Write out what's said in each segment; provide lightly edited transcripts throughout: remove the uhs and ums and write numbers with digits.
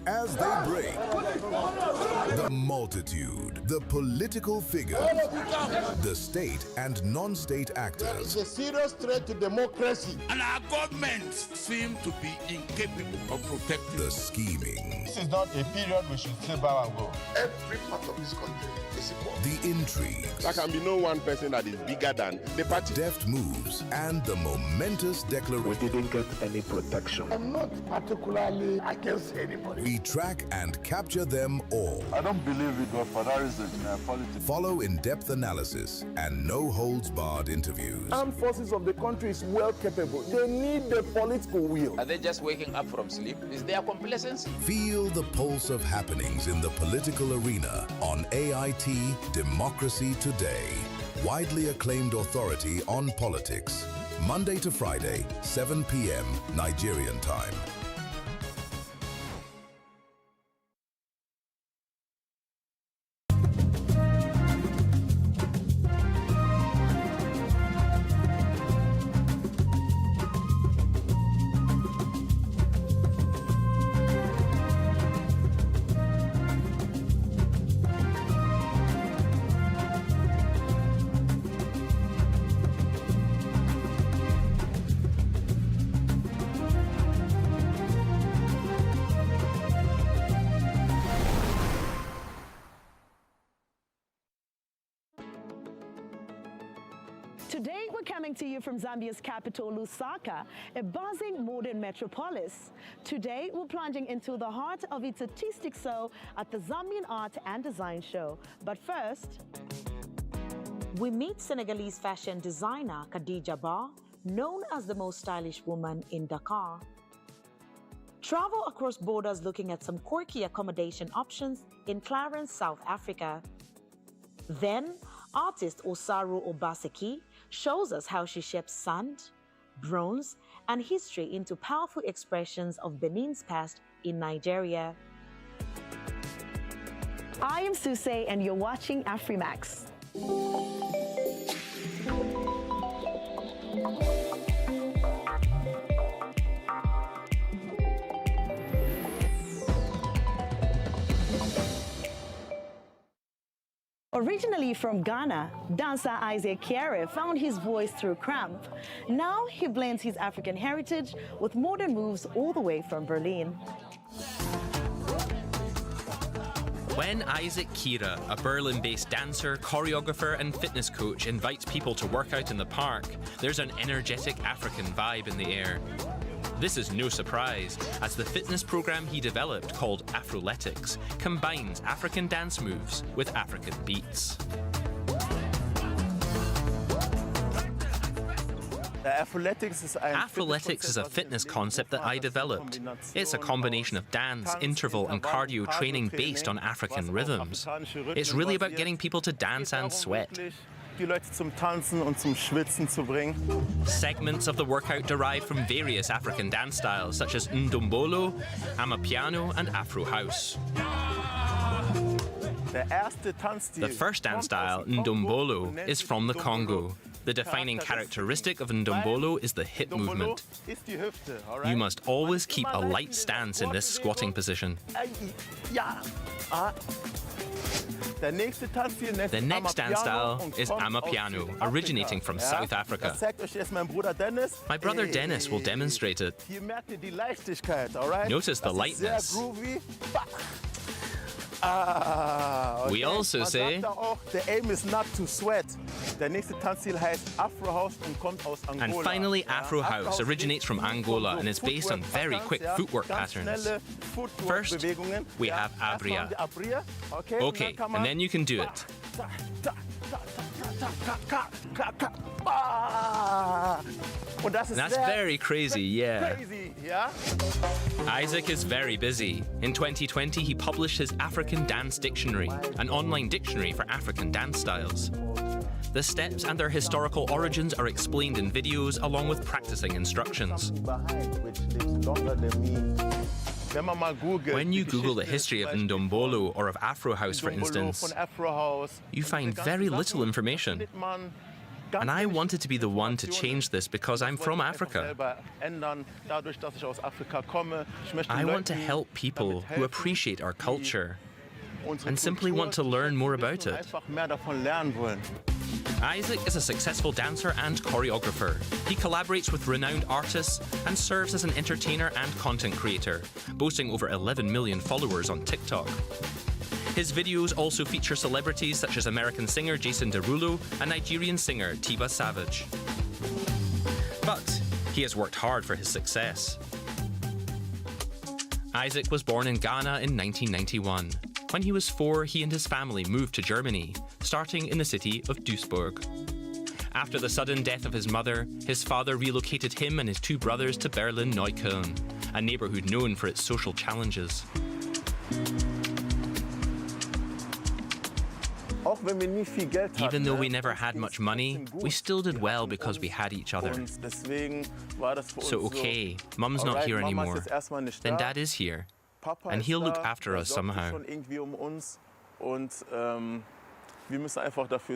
moves as they break. The multitude, the political figures, the state and non-state actors. It's a serious threat to democracy. And our governments seem to be incapable of protecting. The scheming. This is not a period we should sit back and go. Every part of this country is equal. The intrigues. There can be no one person that is bigger than the party. Deft moves and the momentous declaration. We didn't get any protection. I'm not particularly against anybody. We track and capture them all. I don't believe in godfatherism in politics. Follow in-depth analysis and no-holds-barred interviews. Armed forces of the country is well capable. They need the political will. Are they just waking up from sleep? Is there complacency? Feel the pulse of happenings in the political arena on AIT Democracy Today. Widely acclaimed authority on politics. Monday to Friday, 7 p.m. Nigerian time. Today, we're coming to you from Zambia's capital, Lusaka, a buzzing modern metropolis. Today, we're plunging into the heart of its artistic soul at the Zambian Art and Design Show. But first, we meet Senegalese fashion designer Khadija Ba, known as the most stylish woman in Dakar. Travel across borders looking at some quirky accommodation options in Clarence, South Africa. Then, artist Osaru Obaseki shows us how she shapes sand, bronze, and history into powerful expressions of Benin's past in Nigeria. I am Suse, and you're watching Afrimax. Originally from Ghana, dancer Isaac Kiare found his voice through cramp. Now he blends his African heritage with modern moves all the way from Berlin. When Isaac Kira, a Berlin-based dancer, choreographer and fitness coach, invites people to work out in the park, there's an energetic African vibe in the air. This is no surprise, as the fitness program he developed, called Afroletics, combines African dance moves with African beats. Afroletics is a fitness concept that I developed. It's a combination of dance, interval and cardio training based on African rhythms. It's really about getting people to dance and sweat. Segments of the workout derive from various African dance styles such as Ndombolo, Amapiano and Afro House. The first dance style, Ndombolo, is from the Congo. The defining characteristic of Ndombolo is the hip movement. You must always keep a light stance in this squatting position. The next dance style is Amapiano, originating from South Africa. My brother Dennis will demonstrate it. Notice the lightness. We also say the aim is not to sweat. And finally, Afro House originates from Angola and is based on very quick footwork patterns. First, we have Abria. Okay, and then you can do it. That's very crazy, yeah. Isaac is very busy. In 2020, he published his African Dance Dictionary, an online dictionary for African dance styles. The steps and their historical origins are explained in videos along with practicing instructions. When you Google the history of Ndombolo or of Afro House, for instance, you find very little information. And I wanted to be the one to change this because I'm from Africa. I want to help people who appreciate our culture and simply want to learn more about it. Isaac is a successful dancer and choreographer. He collaborates with renowned artists and serves as an entertainer and content creator, boasting over 11 million followers on TikTok. His videos also feature celebrities such as American singer Jason Derulo and Nigerian singer Tiwa Savage. But he has worked hard for his success. Isaac was born in Ghana in 1991. When he was 4, he and his family moved to Germany, starting in the city of Duisburg. After the sudden death of his mother, his father relocated him and his 2 brothers to Berlin-Neukölln, a neighbourhood known for its social challenges. Even though we never had much money, we still did well because we had each other. So okay, Mum's not here anymore, then Dad is here, and he'll look after us somehow.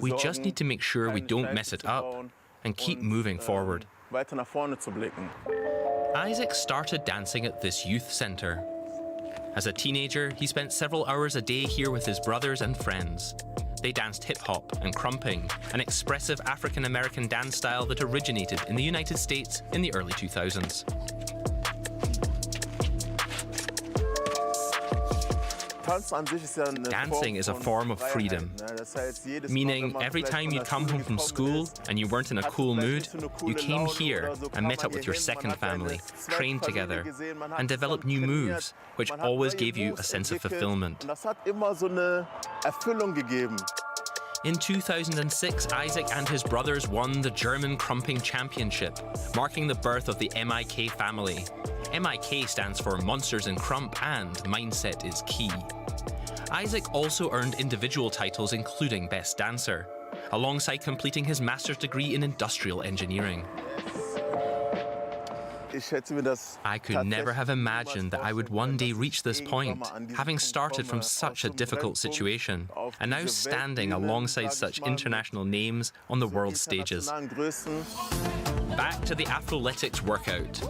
We just need to make sure we don't mess it up and keep moving forward. Isaac started dancing at this youth centre. As a teenager, he spent several hours a day here with his brothers and friends. They danced hip-hop and crumping, an expressive African-American dance style that originated in the United States in the early 2000s. Dancing is a form of freedom, meaning every time you'd come home from school and you weren't in a cool mood, you came here and met up with your second family, trained together, and developed new moves, which always gave you a sense of fulfillment. In 2006, Isaac and his brothers won the German Crumping Championship, marking the birth of the MIK family. MIK stands for Monsters in Crump and Mindset is Key. Isaac also earned individual titles including Best Dancer, alongside completing his master's degree in industrial engineering. I could never have imagined that I would one day reach this point, having started from such a difficult situation, and now standing alongside such international names on the world stages. Back to the Afroletics workout.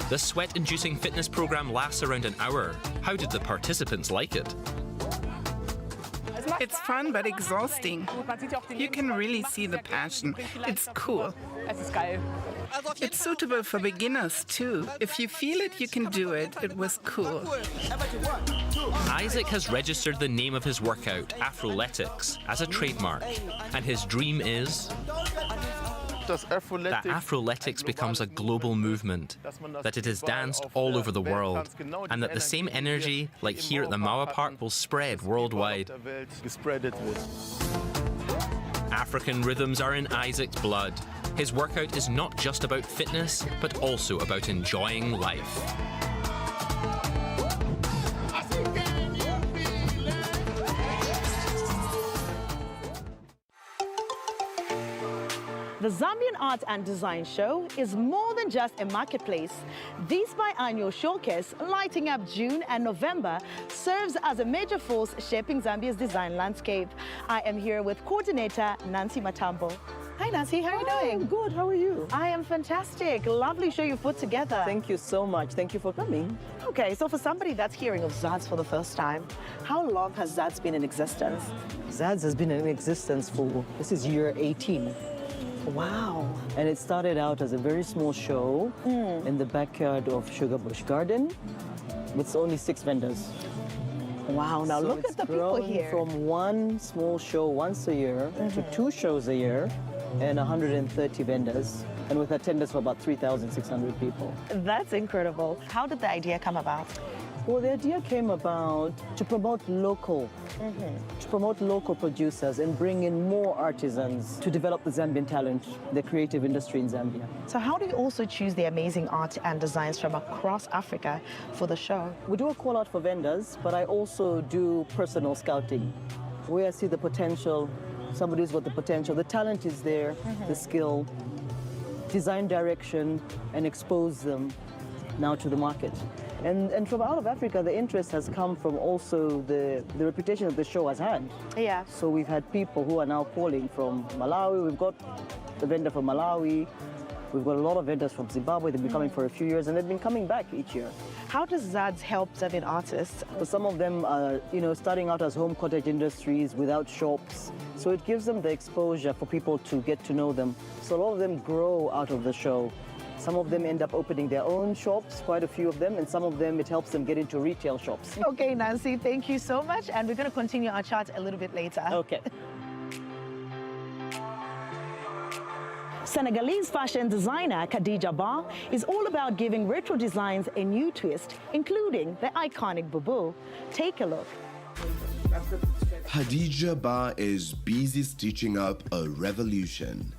The sweat-inducing fitness program lasts around an hour. How did the participants like it? It's fun but exhausting. You can really see the passion. It's cool. It's suitable for beginners too. If you feel it, you can do it. It was cool. Isaac has registered the name of his workout, Afroletics, as a trademark, and his dream is that Afroletics becomes a global movement, that it is danced all over the world, and that the same energy, like here at the Mawa Park, will spread worldwide. African rhythms are in Isaac's blood. His workout is not just about fitness, but also about enjoying life. The Zambian Art and Design Show is more than just a marketplace. This biannual showcase, lighting up June and November, serves as a major force shaping Zambia's design landscape. I am here with coordinator Nancy Matambo. Hi Nancy, how are you doing? Good, how are you? I am fantastic. Lovely show you put together. Thank you so much. Thank you for coming. Okay, so for somebody that's hearing of ZADS for the first time, how long has ZADS been in existence? ZADS has been in existence for, this is year 18. Wow. And it started out as a very small show in the backyard of Sugar Bush Garden with only 6 vendors. Wow, now so look at the people here. From one small show once a year to 2 shows a year and 130 vendors, and with attendance of about 3,600 people. That's incredible. How did the idea come about? Well, the idea came about to promote local, producers and bring in more artisans to develop the Zambian talent, the creative industry in Zambia. So how do you also choose the amazing art and designs from across Africa for the show? We do a call out for vendors, but I also do personal scouting, where I see the potential, somebody's got the potential, the talent is there, the skill, design direction, and expose them now to the market. And from out of Africa, the interest has come from also the reputation that the show has had. Yeah. So we've had people who are now calling from Malawi. We've got the vendor from Malawi. We've got a lot of vendors from Zimbabwe. They've been coming for a few years, and they've been coming back each year. How does ZADS help Zambian artists? So some of them are, starting out as home cottage industries without shops. So it gives them the exposure for people to get to know them. So a lot of them grow out of the show. Some of them end up opening their own shops, quite a few of them, and some of them, it helps them get into retail shops. Okay, Nancy, thank you so much. And we're going to continue our chat a little bit later. Okay. Senegalese fashion designer Khadija Ba is all about giving retro designs a new twist, including the iconic boubou. Take a look. Khadija Ba is busy stitching up a revolution.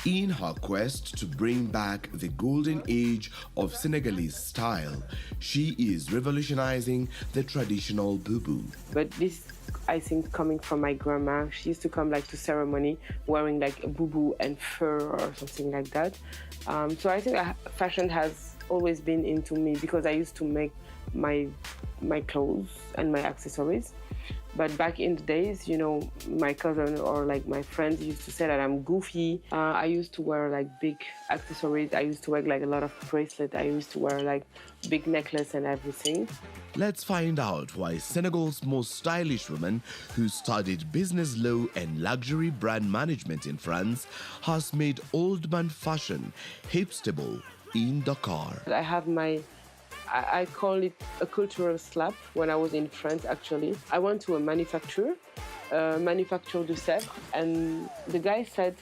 In her quest to bring back the golden age of Senegalese style, she is revolutionizing the traditional boubou. But this, I think, coming from my grandma. She used to come to ceremony wearing a boubou and fur or something like that. So I think fashion has always been into me because I used to make my clothes and my accessories. But back in the days, my cousin or my friends used to say that I'm goofy. I used to wear big accessories. I used to wear a lot of bracelets. I used to wear big necklace and everything. Let's find out why Senegal's most stylish woman, who studied business law and luxury brand management in France, has made old man fashion hipstable in Dakar. I have I call it a cultural slap when I was in France, actually. I went to a manufacturer de Sèvres, and the guy said,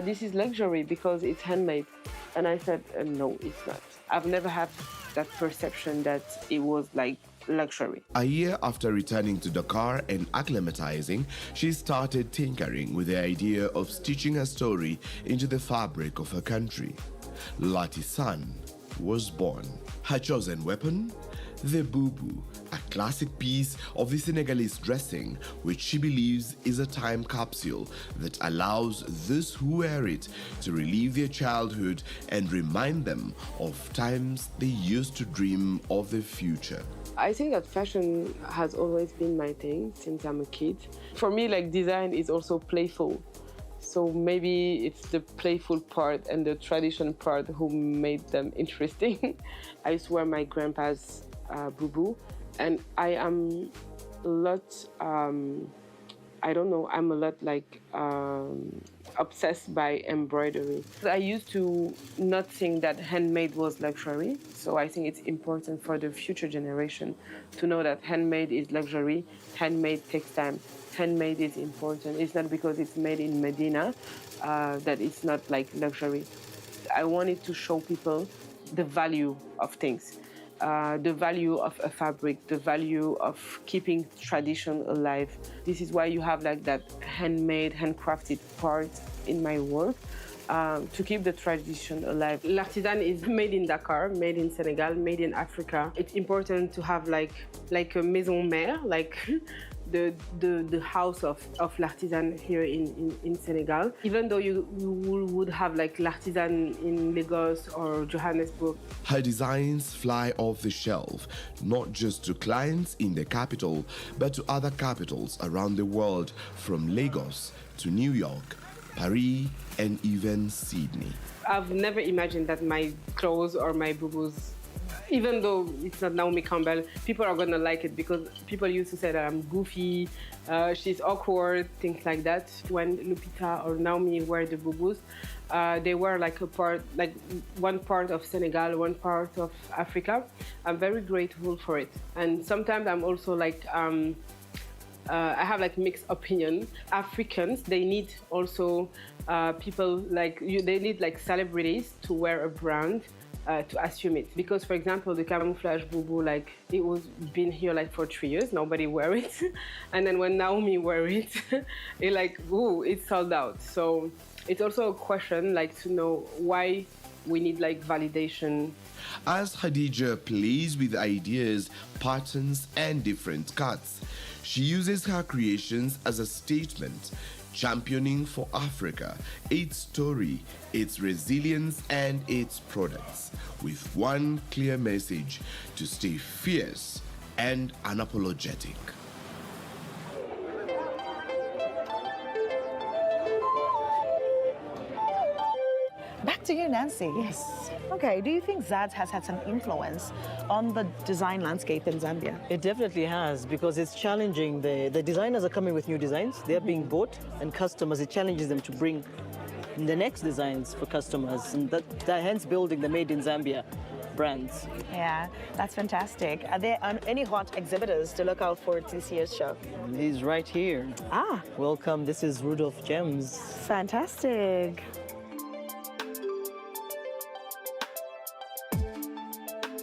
this is luxury because it's handmade. And I said, no, it's not. I've never had that perception that it was luxury. A year after returning to Dakar and acclimatizing, she started tinkering with the idea of stitching her story into the fabric of her country. Latisan was born. Her chosen weapon? The boubou, a classic piece of the Senegalese dressing, which she believes is a time capsule that allows those who wear it to relive their childhood and remind them of times they used to dream of the future. I think that fashion has always been my thing since I'm a kid. For me, design is also playful. So maybe it's the playful part and the tradition part who made them interesting. I used to wear my grandpa's boubou, and I am a lot, I'm a lot obsessed by embroidery. I used to not think that handmade was luxury, so I think it's important for the future generation to know that handmade is luxury, handmade takes time. Handmade is important. It's not because it's made in Medina that it's not luxury. I wanted to show people the value of things, the value of a fabric, the value of keeping tradition alive. This is why you have that handmade, handcrafted part in my work to keep the tradition alive. L'artisan is made in Dakar, made in Senegal, made in Africa. It's important to have a maison mère, the house of l'artisan here in Senegal. Even though you would have l'artisan in Lagos or Johannesburg. Her designs fly off the shelf, not just to clients in the capital, but to other capitals around the world, from Lagos to New York, Paris, and even Sydney. I've never imagined that my clothes or my boubous, even though it's not Naomi Campbell, people are gonna like it because people used to say that I'm goofy, she's awkward, things like that. When Lupita or Naomi wear the boubous, they wear one part of Senegal, one part of Africa. I'm very grateful for it. And sometimes I'm also I have mixed opinion. Africans, they need also people they need celebrities to wear a brand. To assume it, because for example the camouflage boubou, it was been here for 3 years, nobody wear it, and then when Naomi wear it, it's sold out. So it's also a question to know why we need validation. As Khadija plays with ideas, patterns, and different cuts, she uses her creations as a statement, championing for Africa, its story, its resilience, and its products, with one clear message: to stay fierce and unapologetic. back to you, Nancy. Yes. Okay, do you think ZADS has had some influence on the design landscape in Zambia? It definitely has, because it's challenging. The designers are coming with new designs. They're being bought, and customers, it challenges them to bring the next designs for customers, and that hence building the Made in Zambia brands. Yeah, that's fantastic. Are there any hot exhibitors to look out for this year's show? He's right here. Ah. Welcome, this is Rudolph Gems. Fantastic.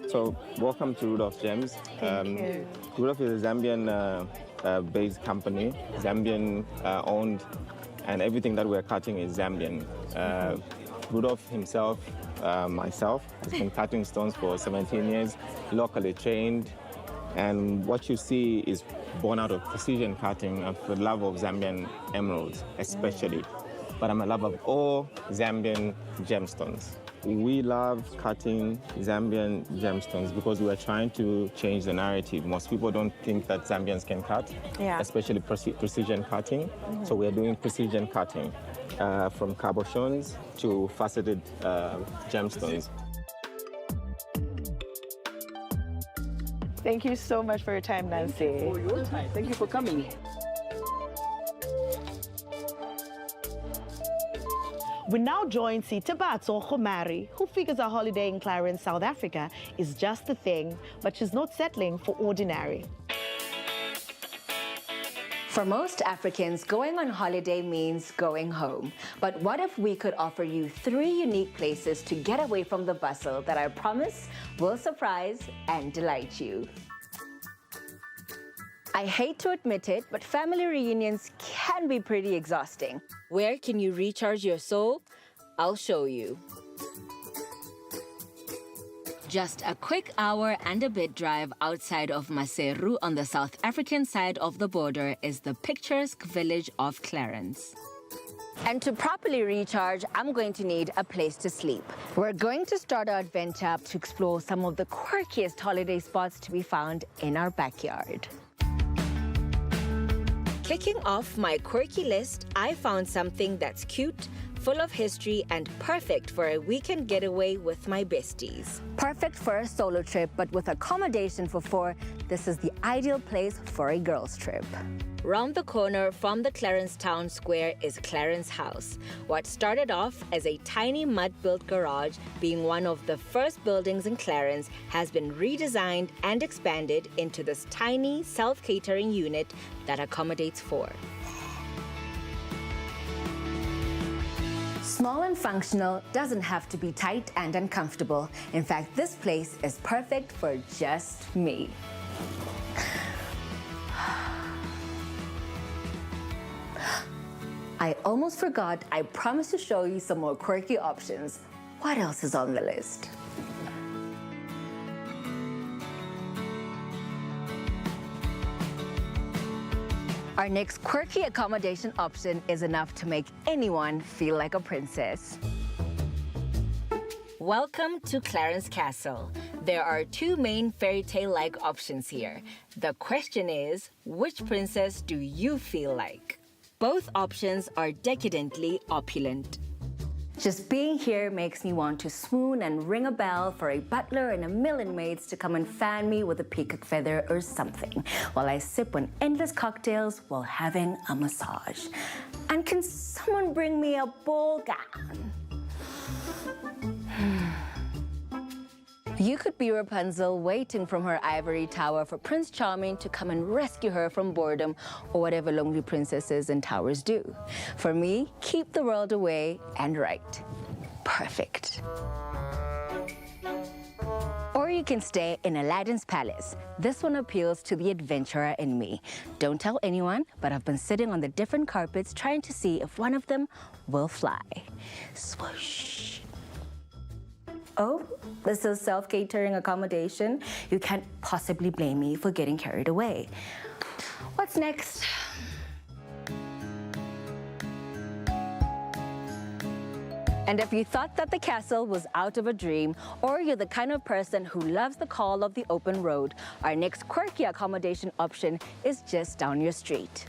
So, welcome to Rudolph Gems. Thank you. Rudolph is a Zambian-based company, Zambian-owned, and everything that we're cutting is Zambian. Rudolph himself, myself, has been cutting stones for 17 years, locally trained, and what you see is born out of precision cutting and for the love of Zambian emeralds, especially. But I'm a lover of all Zambian gemstones. We love cutting Zambian gemstones because we are trying to change the narrative. Most people don't think that Zambians can cut, especially precision cutting. So we are doing precision cutting from cabochons to faceted gemstones. Thank you so much for your time, Nancy. For your time. Thank you for coming. We now join Sitabatso Khomari, who figures a holiday in Clarence, South Africa is just a thing, but she's not settling for ordinary. For most Africans, going on holiday means going home. But what if we could offer you 3 unique places to get away from the bustle that I promise will surprise and delight you? I hate to admit it, but family reunions can be pretty exhausting. Where can you recharge your soul? I'll show you. Just a quick hour and a bit drive outside of Maseru on the South African side of the border is the picturesque village of Clarence. And to properly recharge, I'm going to need a place to sleep. We're going to start our adventure to explore some of the quirkiest holiday spots to be found in our backyard. Kicking off my quirky list, I found something that's cute, full of history, and perfect for a weekend getaway with my besties. Perfect for a solo trip, but with accommodation for 4, this is the ideal place for a girls' trip. Round the corner from the Clarence Town Square is Clarence House. What started off as a tiny mud-built garage, being one of the first buildings in Clarence, has been redesigned and expanded into this tiny self-catering unit that accommodates 4. Small and functional doesn't have to be tight and uncomfortable. In fact, this place is perfect for just me. I almost forgot, I promised to show you some more quirky options. What else is on the list? Our next quirky accommodation option is enough to make anyone feel like a princess. Welcome to Clarence Castle. There are 2 main fairy tale-like options here. The question is, which princess do you feel like? Both options are decadently opulent. Just being here makes me want to swoon and ring a bell for a butler and a million maids to come and fan me with a peacock feather or something, while I sip on endless cocktails while having a massage. And can someone bring me a ball gown? You could be Rapunzel waiting from her ivory tower for Prince Charming to come and rescue her from boredom, or whatever lonely princesses and towers do. For me, keep the world away and right. Perfect. Or you can stay in Aladdin's palace. This one appeals to the adventurer in me. Don't tell anyone, but I've been sitting on the different carpets trying to see if one of them will fly. Swoosh. Oh, this is self-catering accommodation. You can't possibly blame me for getting carried away. What's next? And if you thought that the castle was out of a dream, or you're the kind of person who loves the call of the open road, our next quirky accommodation option is just down your street.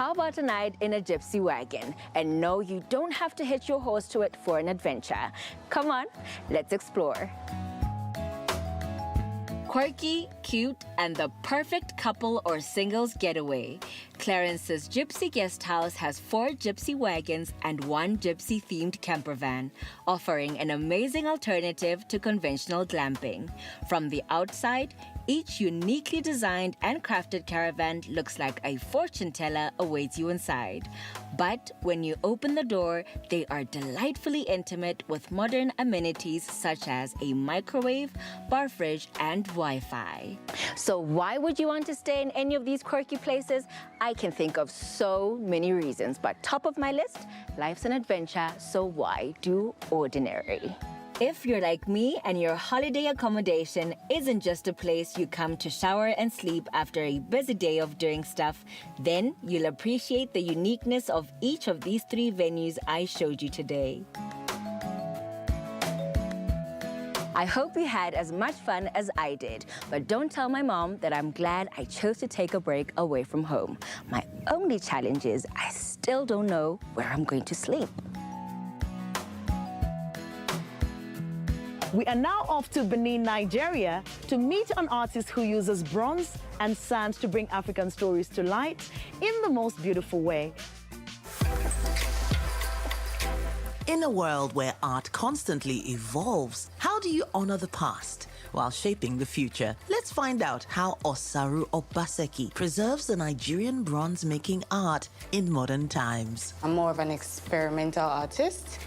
How How about a night in a gypsy wagon? And no, you don't have to hitch your horse to it for an adventure. Come on, let's explore. Quirky, cute, and the perfect couple or singles getaway. Clarence's Gypsy Guest House has 4 gypsy wagons and 1 gypsy-themed camper van, offering an amazing alternative to conventional glamping. From the outside, each uniquely designed and crafted caravan looks like a fortune teller awaits you inside. But when you open the door, they are delightfully intimate with modern amenities such as a microwave, bar fridge, and Wi-Fi. So why would you want to stay in any of these quirky places? I can think of so many reasons, but top of my list, life's an adventure, so why do ordinary? If you're like me and your holiday accommodation isn't just a place you come to shower and sleep after a busy day of doing stuff, then you'll appreciate the uniqueness of each of these 3 venues I showed you today. I hope you had as much fun as I did, but don't tell my mom that I'm glad I chose to take a break away from home. My only challenge is I still don't know where I'm going to sleep. We are now off to Benin, Nigeria, to meet an artist who uses bronze and sand to bring African stories to light in the most beautiful way. In a world where art constantly evolves, how do you honor the past while shaping the future? Let's find out how Osaru Obaseki preserves the Nigerian bronze-making art in modern times. I'm more of an experimental artist,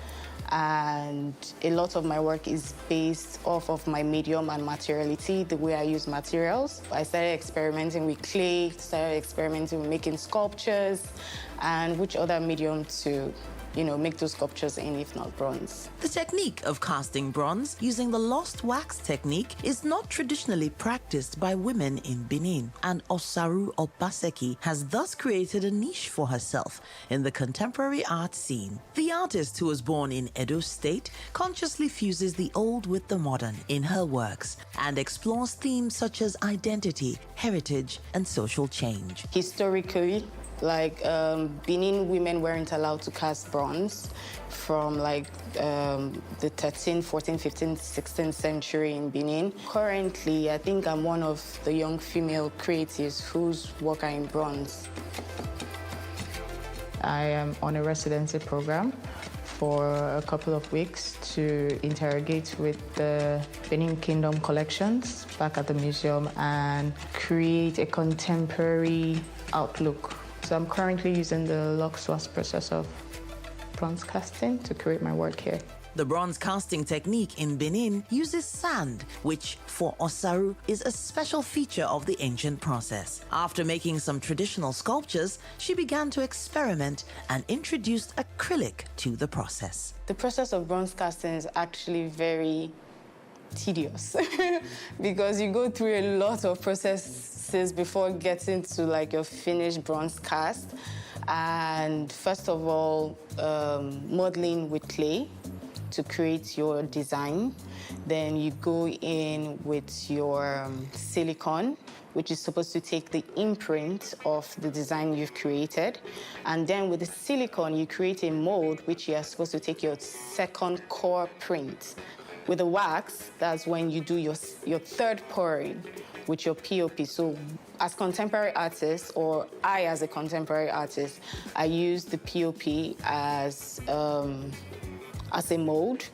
and a lot of my work is based off of my medium and materiality, the way I use materials. I started experimenting with clay, started experimenting with making sculptures, and which other medium to make those sculptures in, if not bronze. The technique of casting bronze using the lost wax technique is not traditionally practiced by women in Benin, and Osaru Obaseki has thus created a niche for herself in the contemporary art scene. The artist, who was born in Edo State, consciously fuses the old with the modern in her works and explores themes such as identity, heritage, and social change. Historically, Benin women weren't allowed to cast bronze from the 13th, 14th, 15th, 16th century in Benin. Currently, I think I'm one of the young female creatives whose work are in bronze. I am on a residency program for a couple of weeks to interrogate with the Benin Kingdom collections back at the museum and create a contemporary outlook. So I'm currently using the Luxwas process of bronze casting to create my work here. The bronze casting technique in Benin uses sand, which for Osaru is a special feature of the ancient process. After making some traditional sculptures, she began to experiment and introduced acrylic to the process. The process of bronze casting is actually very tedious because you go through a lot of processes before getting to your finished bronze cast. And first of all, modeling with clay to create your design. Then you go in with your silicone, which is supposed to take the imprint of the design you've created. And then with the silicone, you create a mold, which you are supposed to take your second core print. With the wax, that's when you do your third pouring with your POP. So as contemporary artists, or I as a contemporary artist, I use the POP as a mold.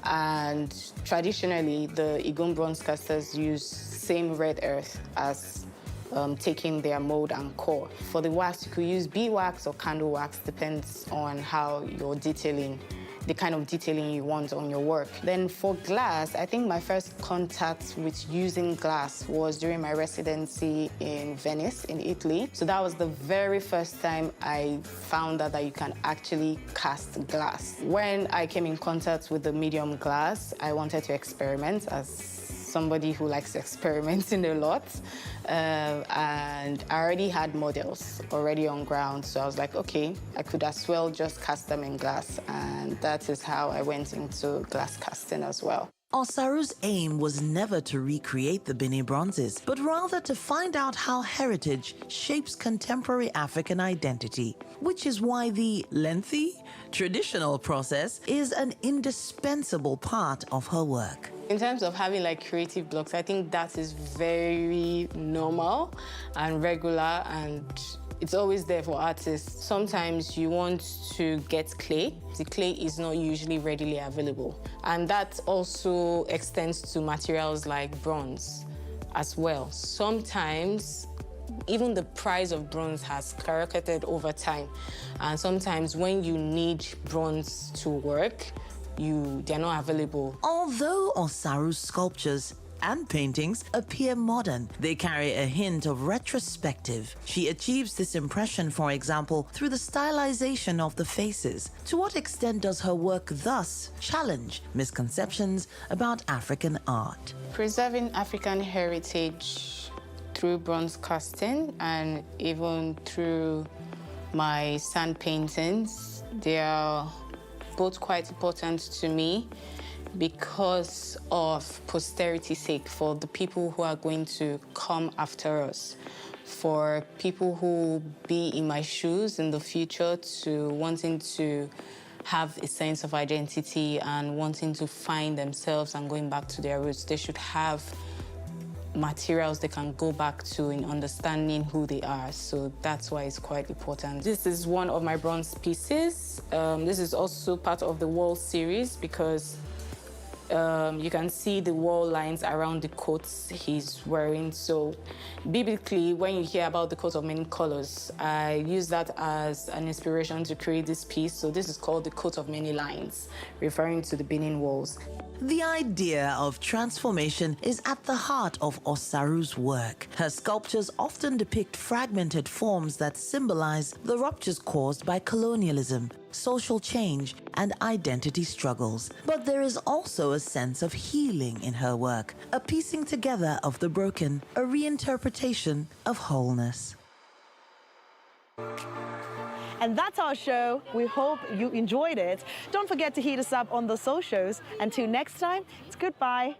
And traditionally, the Igun bronze casters use same red earth as taking their mold and core. For the wax, you could use beeswax or candle wax, depends on how you're detailing, the kind of detailing you want on your work. Then for glass, I think my first contact with using glass was during my residency in Venice, in Italy. So that was the very first time I found out that you can actually cast glass. When I came in contact with the medium glass, I wanted to experiment as somebody who likes experimenting a lot. And I already had models already on ground, so I was like, okay, I could as well just cast them in glass. And that is how I went into glass casting as well. Osaru's aim was never to recreate the Bini bronzes, but rather to find out how heritage shapes contemporary African identity, which is why the lengthy, traditional process is an indispensable part of her work. In terms of having like creative blocks, I think that is very normal and regular, and it's always there for artists. Sometimes you want to get clay. The clay is not usually readily available. And that also extends to materials like bronze as well. Sometimes even the price of bronze has skyrocketed over time. And sometimes when you need bronze to work, they're not available. Although Osaru's sculptures and paintings appear modern, they carry a hint of retrospective. She achieves this impression, for example, through the stylization of the faces. To what extent does her work thus challenge misconceptions about African art? Preserving African heritage through bronze casting and even through my sand paintings, they are both quite important to me because of posterity's sake, for the people who are going to come after us, for people who will be in my shoes in the future, to wanting to have a sense of identity and wanting to find themselves and going back to their roots. They should have materials they can go back to in understanding who they are. So that's why it's quite important. This is one of my bronze pieces. This is also part of the wall series because you can see the wall lines around the coats he's wearing. So biblically, when you hear about the coat of many colors, I use that as an inspiration to create this piece. So this is called the coat of many lines, referring to the Benin walls. The idea of transformation is at the heart of Osaru's work. Her sculptures often depict fragmented forms that symbolize the ruptures caused by colonialism, social change, and identity struggles. But there is also a sense of healing in her work, a piecing together of the broken, a reinterpretation of wholeness. And that's our show. We hope you enjoyed it. Don't forget to hit us up on the socials. Until next time, it's goodbye.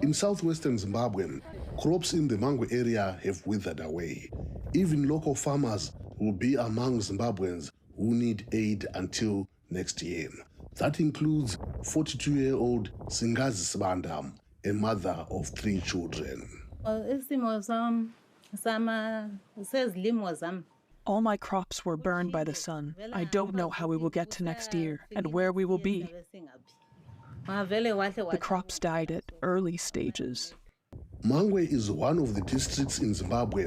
In southwestern Zimbabwe, crops in the Mangwe area have withered away. Even local farmers will be among Zimbabweans who need aid until next year. That includes 42-year-old Singazi Sibanda, a mother of 3 children. All my crops were burned by the sun. I don't know how we will get to next year and where we will be. The crops died at early stages. Mangwe is one of the districts in Zimbabwe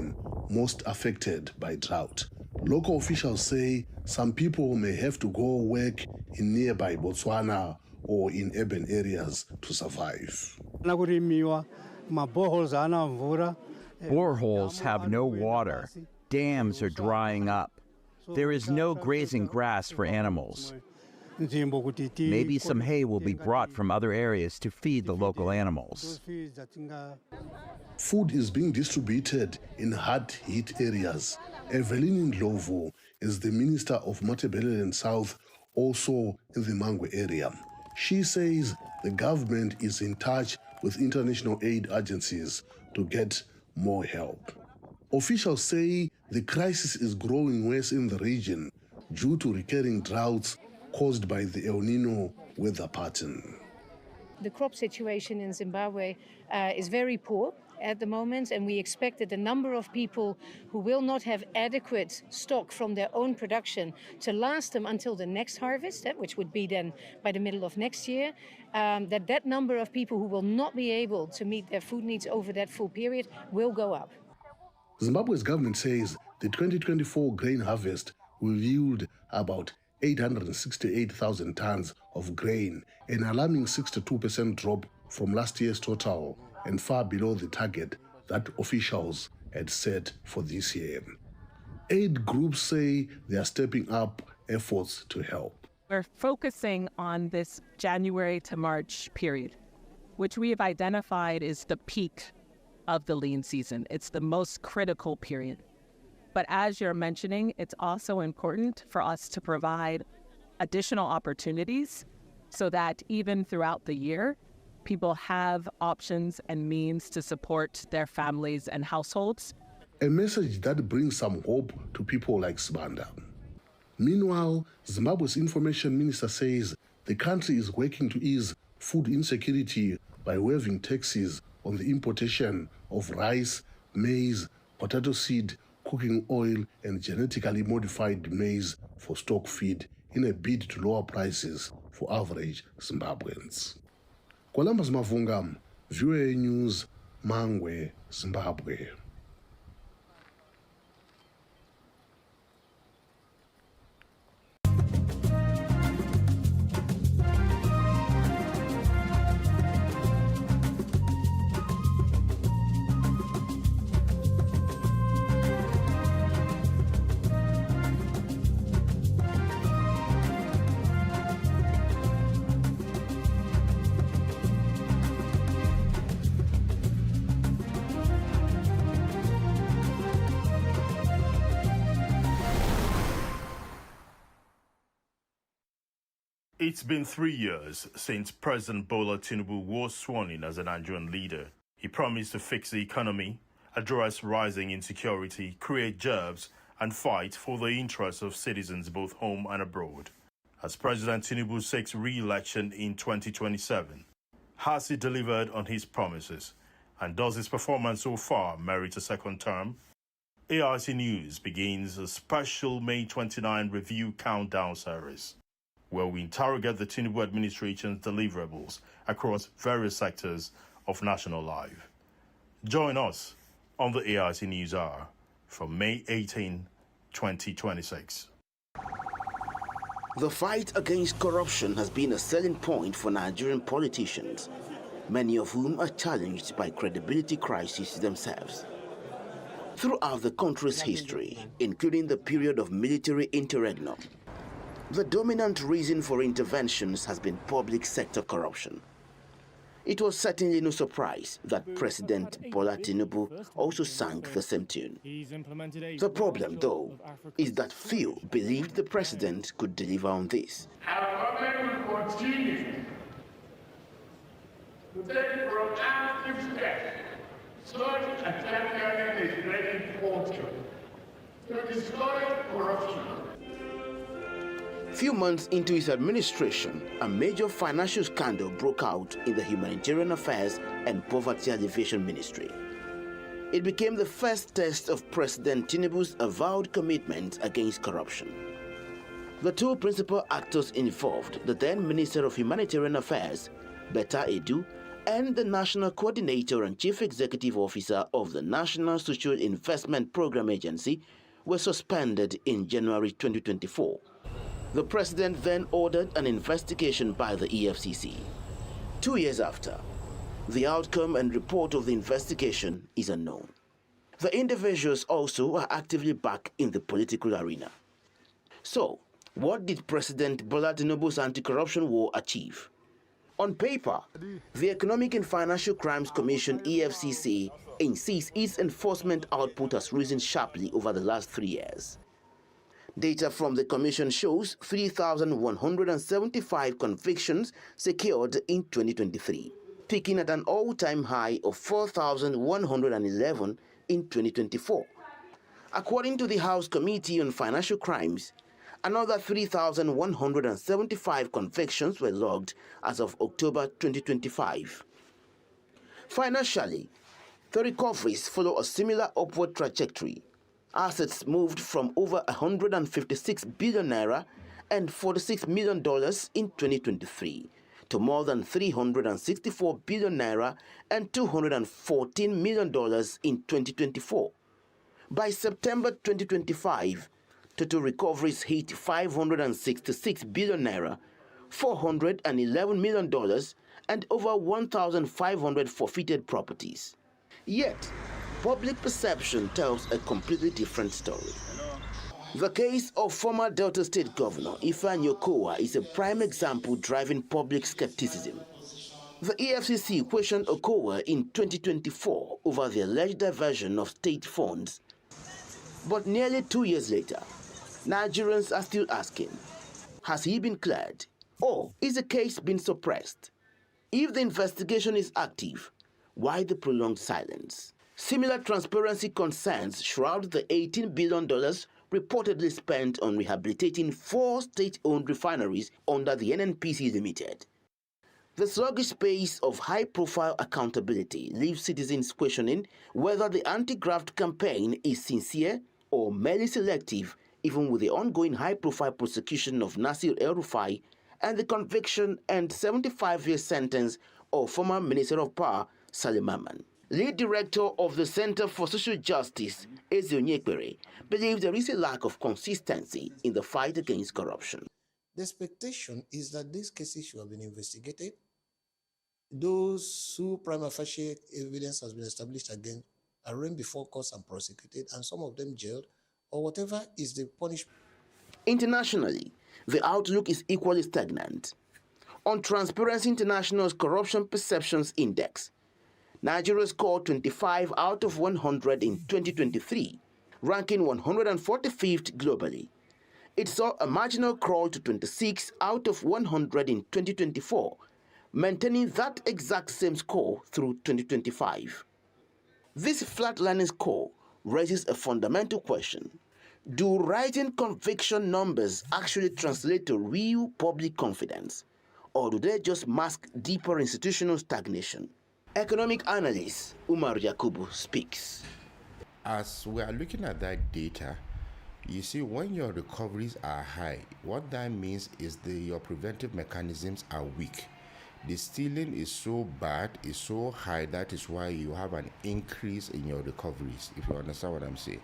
most affected by drought. Local officials say some people may have to go work in nearby Botswana or in urban areas to survive. Boreholes have no water. Dams are drying up. There is no grazing grass for animals. Maybe some hay will be brought from other areas to feed the local animals. Food is being distributed in hard-hit areas. Evelyn Ndlovu is the Minister of Matabeleland South, also in the Mangwe area. She says the government is in touch with international aid agencies to get more help. Officials say the crisis is growing worse in the region due to recurring droughts caused by the El Nino weather pattern. The crop situation in Zimbabwe is very poor. at the moment, and we expect that the number of people who will not have adequate stock from their own production to last them until the next harvest, which would be then by the middle of next year, that number of people who will not be able to meet their food needs over that full period will go up. Zimbabwe's government says the 2024 grain harvest will yield about 868,000 tons of grain, an alarming 62% drop from last year's total and far below the target that officials had set for this year. Aid groups say they are stepping up efforts to help. We're focusing on this January to March period, which we have identified is the peak of the lean season. It's the most critical period. But as you're mentioning, it's also important for us to provide additional opportunities so that even throughout the year, people have options and means to support their families and households. A message that brings some hope to people like Sibanda. Meanwhile, Zimbabwe's information minister says the country is working to ease food insecurity by waiving taxes on the importation of rice, maize, potato seed, cooking oil, and genetically modified maize for stock feed in a bid to lower prices for average Zimbabweans. Columbus Mavunga, VOA News, Mangwe, Zimbabwe. It's been 3 years since President Bola Tinubu was sworn in as a Nigerian leader. He promised to fix the economy, address rising insecurity, create jobs, and fight for the interests of citizens both home and abroad. As President Tinubu seeks re-election in 2027, has he delivered on his promises? And does his performance so far merit a second term? AIC News begins a special May 29 review countdown series, where we interrogate the Tinubu administration's deliverables across various sectors of national life. Join us on the AIC News Hour from May 18, 2026. The fight against corruption has been a selling point for Nigerian politicians, many of whom are challenged by credibility crises themselves. Throughout the country's history, including the period of military interregnum, the dominant reason for interventions has been public sector corruption. It was certainly no surprise that President Bola Tinubu also sang the same tune. The problem, though, is that few believed the president could deliver on this. Our government will continue to take proactive steps such as championing a great culture to discourage corruption. Few months into his administration, a major financial scandal broke out in the Humanitarian Affairs and Poverty Alleviation Ministry. It became the first test of President Tinubu's avowed commitment against corruption. The two principal actors involved, the then Minister of Humanitarian Affairs, Betta Edu, and the National Coordinator and Chief Executive Officer of the National Social Investment Program Agency, were suspended in January 2024. The president then ordered an investigation by the EFCC. 2 years after, the outcome and report of the investigation is unknown. The individuals also are actively back in the political arena. So, what did President Bola Tinubu's anti-corruption war achieve? On paper, the Economic and Financial Crimes Commission EFCC insists its enforcement output has risen sharply over the last 3 years. Data from the Commission shows 3,175 convictions secured in 2023, peaking at an all-time high of 4,111 in 2024. According to the House Committee on Financial Crimes, another 3,175 convictions were logged as of October 2025. Financially, The recoveries follow a similar upward trajectory. Assets moved from over 156 billion naira and $46 million in 2023 to more than 364 billion naira and $214 million in 2024. By September 2025, total recoveries hit 566 billion naira, $411 million, and over 1,500 forfeited properties. Yet, public perception tells a completely different story. The case of former Delta State Governor Ifeanyi Okowa is a prime example driving public skepticism. The EFCC questioned Okowa in 2024 over the alleged diversion of state funds. But nearly 2 years later, Nigerians are still asking, has he been cleared? Or is the case been suppressed? If the investigation is active, why the prolonged silence? Similar transparency concerns shroud the $18 billion reportedly spent on rehabilitating 4 state-owned refineries under the NNPC Limited. The sluggish pace of high-profile accountability leaves citizens questioning whether the anti-graft campaign is sincere or merely selective, even with the ongoing high-profile prosecution of Nasir El-Rufai and the conviction and 75-year sentence of former Minister of Power Salim Aman. Lead Director of the Center for Social Justice, Eze Onyekpere, believes there is a lack of consistency in the fight against corruption. The expectation is that these cases should have been investigated. Those who prima facie evidence has been established against are arraigned before courts and prosecuted, and some of them jailed, or whatever is the punishment. Internationally, the outlook is equally stagnant. On Transparency International's Corruption Perceptions Index, Nigeria scored 25 out of 100 in 2023, ranking 145th globally. It saw a marginal crawl to 26 out of 100 in 2024, maintaining that exact same score through 2025. This flatlining score raises a fundamental question. Do rising conviction numbers actually translate to real public confidence, or do they just mask deeper institutional stagnation? Economic analyst Umar Yakubu speaks. As we are looking at that data, you see, when your recoveries are high, what that means is your preventive mechanisms are weak. The stealing is so bad, is so high, that is why you have an increase in your recoveries, if you understand what I'm saying.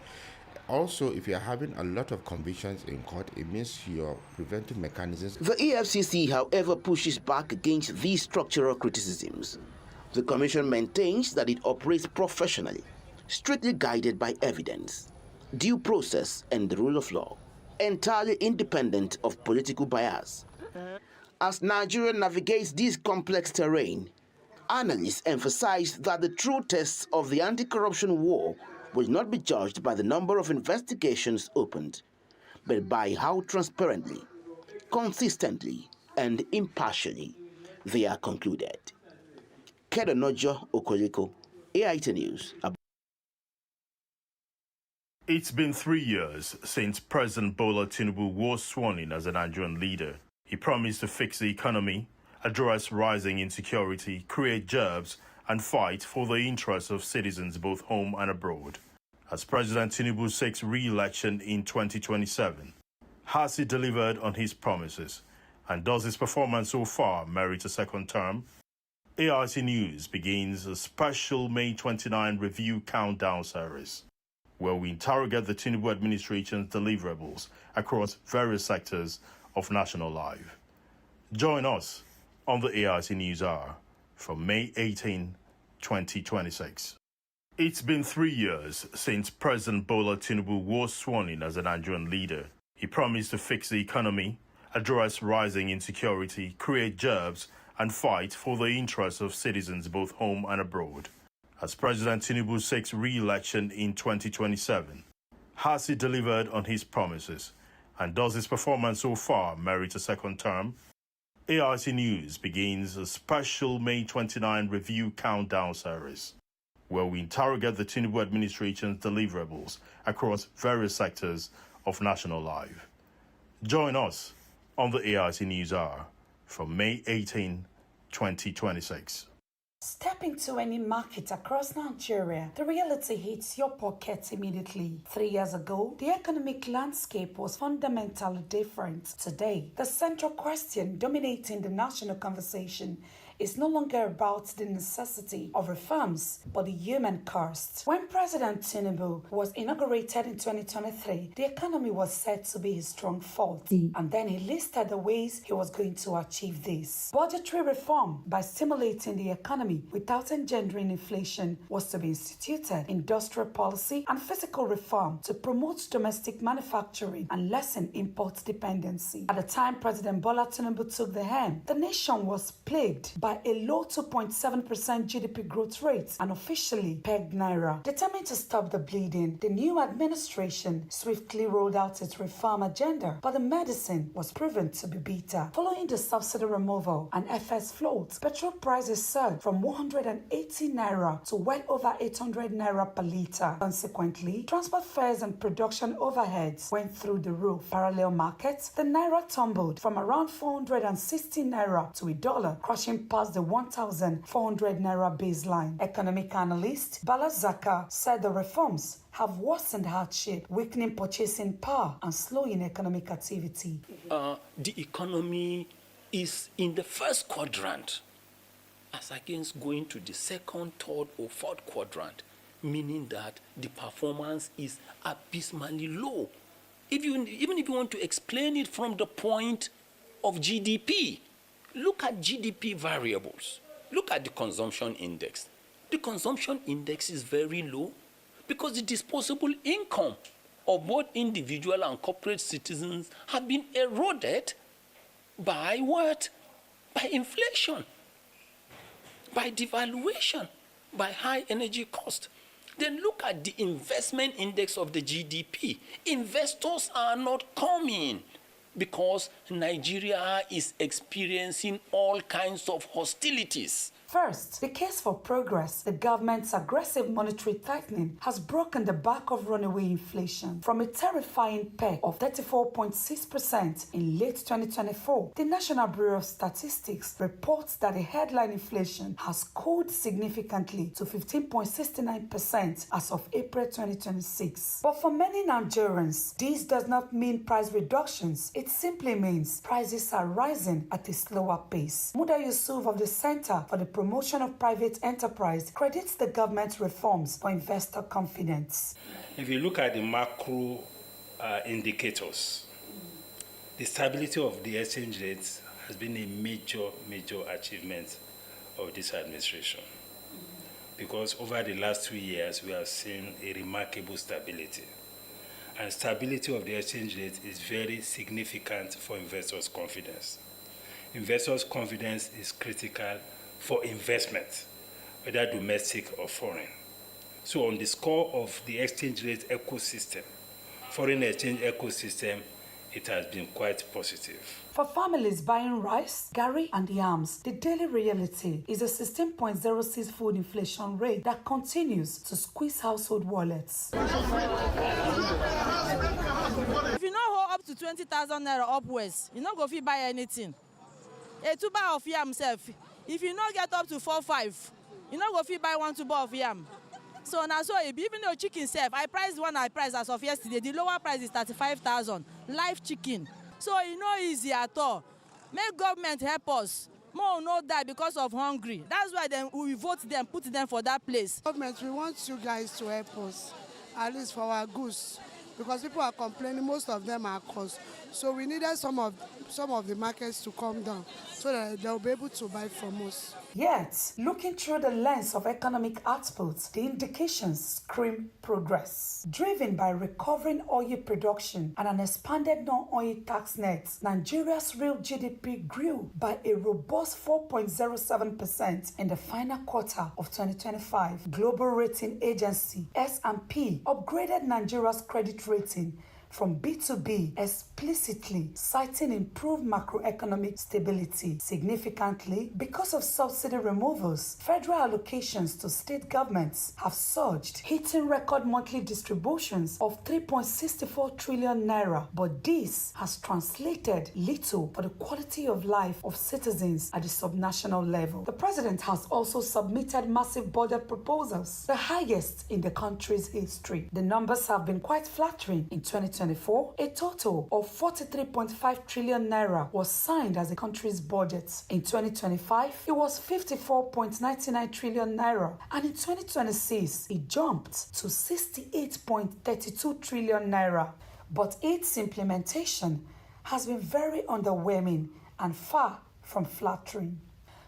Also, if you're having a lot of convictions in court, it means your preventive mechanisms. The EFCC, however, pushes back against these structural criticisms. The Commission maintains that it operates professionally, strictly guided by evidence, due process, and the rule of law, entirely independent of political bias. As Nigeria navigates this complex terrain, analysts emphasize that the true tests of the anti-corruption war will not be judged by the number of investigations opened, but by how transparently, consistently, and impartially they are concluded. Kedonojo Okoliko, AIT News. It's been 3 years since President Bola Tinubu was sworn in as a Nigerian leader. He promised to fix the economy, address rising insecurity, create jobs, and fight for the interests of citizens both home and abroad. As President Tinubu seeks re-election in 2027, has he delivered on his promises? And does his performance so far merit a second term? AIT News begins a special May 29 review countdown series, where we interrogate the Tinubu administration's deliverables across various sectors of national life. Join us on the AIT News Hour from May 18, 2026. It's been 3 years since President Bola Tinubu was sworn in as a Nigerian leader. He promised to fix the economy, address rising insecurity, create jobs, and fight for the interests of citizens both home and abroad. As President Tinubu seeks re-election in 2027, has he delivered on his promises? And does his performance so far merit a second term? AIT News begins a special May 29 review countdown series, where we interrogate the Tinubu administration's deliverables across various sectors of national life. Join us on the AIT News Hour from May 18, 2026. Step into any market across Nigeria. The reality hits your pocket immediately. 3 years ago, the economic landscape was fundamentally different. Today, the central question dominating the national conversation is no longer about the necessity of reforms, but the human cost. When President Tinubu was inaugurated in 2023, the economy was said to be his strong fault, and then he listed the ways he was going to achieve this. Budgetary reform, by stimulating the economy without engendering inflation, was to be instituted. Industrial policy and fiscal reform to promote domestic manufacturing and lessen import dependency. At the time President Bola Tinubu took the helm, the nation was plagued by a low 2.7% GDP growth rate and officially pegged Naira. Determined to stop the bleeding, the new administration swiftly rolled out its reform agenda, but the medicine was proven to be bitter. Following the subsidy removal and FS float, petrol prices surged from 180 Naira to well over 800 Naira per litre. Consequently, transport fares and production overheads went through the roof. Parallel markets, the Naira tumbled from around 460 Naira to $1, crushing past the 1,400 Naira baseline. Economic analyst Bala Zaka said the reforms have worsened hardship, weakening purchasing power and slowing economic activity. The economy is in the first quadrant as against going to the second, third or fourth quadrant, meaning that the performance is abysmally low. Even if you want to explain it from the point of GDP, look at GDP variables. Look at the consumption index. The consumption index is very low because the disposable income of both individual and corporate citizens have been eroded by what? By inflation, by devaluation, by high energy cost. Then look at the investment index of the GDP. Investors are not coming because Nigeria is experiencing all kinds of hostilities. First, the case for progress. The government's aggressive monetary tightening has broken the back of runaway inflation. From a terrifying peak of 34.6% in late 2024, the National Bureau of Statistics reports that the headline inflation has cooled significantly to 15.69% as of April 2026. But for many Nigerians, this does not mean price reductions. It simply means prices are rising at a slower pace. Muda Yusuf of the Center for the Promotion of Private Enterprise credits the government's reforms for investor confidence. If you look at the macro indicators, the stability of the exchange rates has been a major achievement of this administration. Because over the last 2 years, we have seen a remarkable stability. And stability of the exchange rate is very significant for investors' confidence. Investors' confidence is critical for investment, whether domestic or foreign. So on the score of the exchange rate ecosystem, foreign exchange ecosystem, it has been quite positive. For families buying rice, garri and yams, the daily reality is a 16.06 food inflation rate that continues to squeeze household wallets. If you not hold up to 20,000 naira upwards, you not go fit buy anything. A tuber of yam self, if you not get up to 4-5, you not go fit buy 1 tuber of yam. So now, so even though chicken self, I priced one I priced as of yesterday. The lower price is 35,000 live chicken. So it's not easy at all. Make government help us. More no die because of hungry. That's why then we vote them, put them for that place. Government, we want you guys to help us, at least for our goods, because people are complaining. Most of them are cost. So we needed some of the markets to come down so that they'll be able to buy from us. Yet, looking through the lens of economic output, the indications scream progress. Driven by recovering oil production and an expanded non-oil tax net, Nigeria's real GDP grew by a robust 4.07% in the final quarter of 2025. Global rating agency S&P upgraded Nigeria's credit rating from B2B, explicitly citing improved macroeconomic stability. Significantly, because of subsidy removals, federal allocations to state governments have surged, hitting record monthly distributions of 3.64 trillion naira. But this has translated little for the quality of life of citizens at the subnational level. The president has also submitted massive budget proposals, the highest in the country's history. The numbers have been quite flattering. In 2024, a total of 43.5 trillion naira was signed as the country's budget. In 2025, it was 54.99 trillion naira, and in 2026, it jumped to 68.32 trillion naira. But its implementation has been very underwhelming and far from flattering.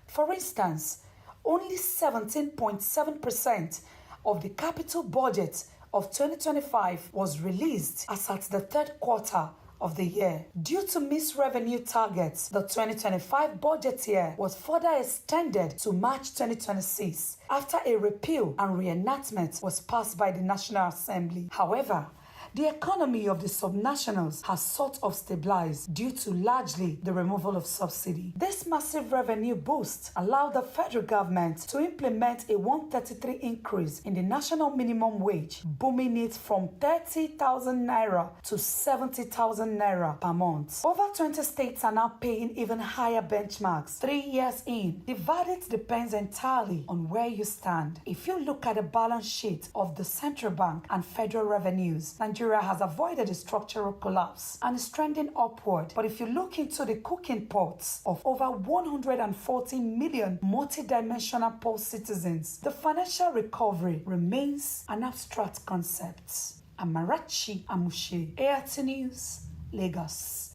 For instance, only 17.7% of the capital budget of 2025 was released as at the third quarter of the year. Due to missed revenue targets, the 2025 budget year was further extended to March 2026 after a repeal and reenactment was passed by the National Assembly. However, the economy of the subnationals has sort of stabilized due to largely the removal of subsidy. This massive revenue boost allowed the federal government to implement a 133 increase in the national minimum wage, booming it from 30,000 naira to 70,000 naira per month. Over 20 states are now paying even higher benchmarks 3 years in. The verdict depends entirely on where you stand. If you look at the balance sheet of the central bank and federal revenues, Nigeria has avoided a structural collapse and is trending upward. But if you look into the cooking pots of over 140 million multidimensional poor citizens, the financial recovery remains an abstract concept. Amarachi Amushe, ART News, Lagos.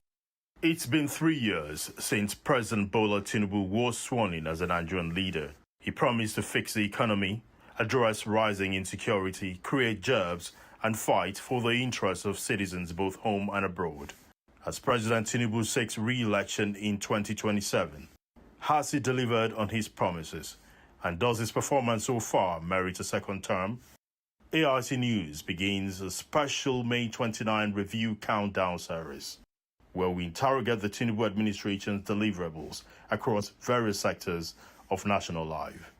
It's been 3 years since President Bola Tinubu was sworn in as a Nigerian leader. He promised to fix the economy, address rising insecurity, create jobs, and fight for the interests of citizens both home and abroad. As President Tinubu seeks re-election in 2027, has he delivered on his promises? And does his performance so far merit a second term? AIT News begins a special May 29 review countdown series, where we interrogate the Tinubu administration's deliverables across various sectors of national life.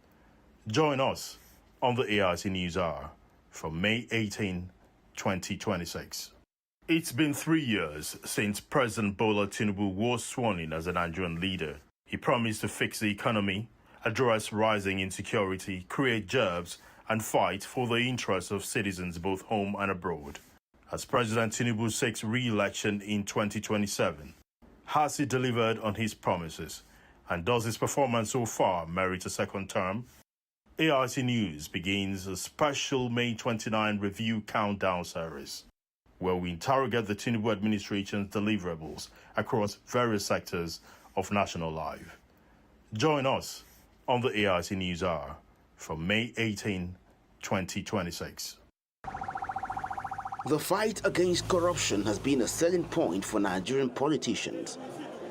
Join us on the AIT News Hour from May 18, 2026. It's been 3 years since President Bola Tinubu was sworn in as a Nigerian leader. He promised to fix the economy, address rising insecurity, create jobs, and fight for the interests of citizens both home and abroad. As President Tinubu seeks re-election in 2027, has he delivered on his promises? And does his performance so far merit a second term? AIT News begins a special May 29 review countdown series, where we interrogate the Tinubu administration's deliverables across various sectors of national life. Join us on the AIT News Hour from May 18, 2026. The fight against corruption has been a selling point for Nigerian politicians,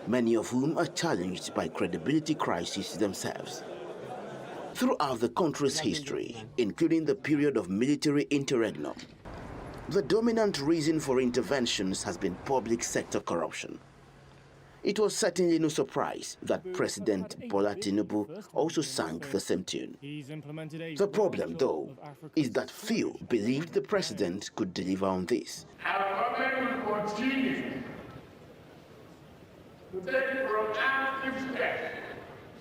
many of whom are challenged by credibility crises themselves. Throughout the country's history, including the period of military interregnum, the dominant reason for interventions has been public sector corruption. It was certainly no surprise that President Bola Tinubu also sang the same tune. The problem, though, is that few believed the president could deliver on this. Our government will continue to take proactive steps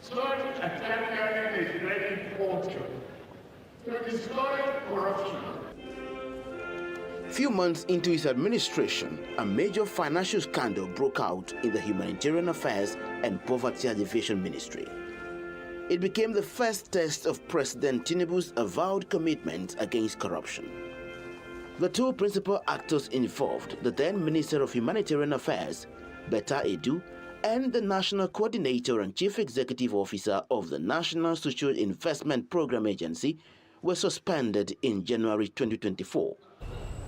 such as championing legislative culture to discourage corruption. Few months into his administration, a major financial scandal broke out in the Humanitarian Affairs and Poverty Alleviation Ministry. It became the first test of President Tinubu's avowed commitment against corruption. The two principal actors involved, the then Minister of Humanitarian Affairs, Betta Edu, and the National Coordinator and Chief Executive Officer of the National Social Investment Program Agency, were suspended in January 2024.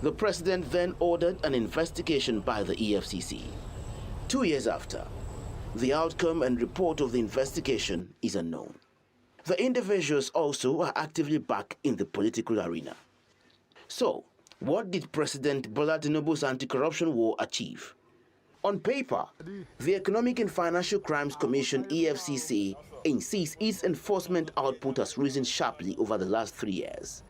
The president then ordered an investigation by the EFCC. 2 years after, the outcome and report of the investigation is unknown. The individuals also are actively back in the political arena. So, What did President Bola Tinubu's anti-corruption war achieve? On paper, the Economic and Financial Crimes Commission (EFCC) insists its enforcement output has risen sharply over the last 3 years.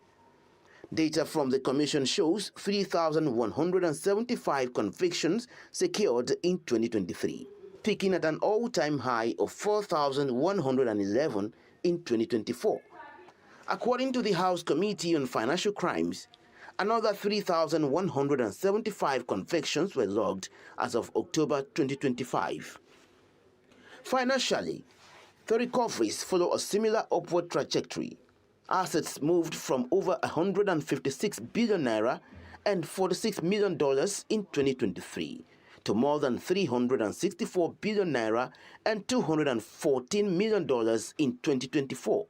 Data from the Commission shows 3,175 convictions secured in 2023, peaking at an all-time high of 4,111 in 2024. According to the House Committee on Financial Crimes, another 3,175 convictions were logged as of October 2025. Financially, the recoveries follow a similar upward trajectory. Assets moved from over 156 billion naira and $46 million in 2023 to more than 364 billion naira and $214 million in 2024.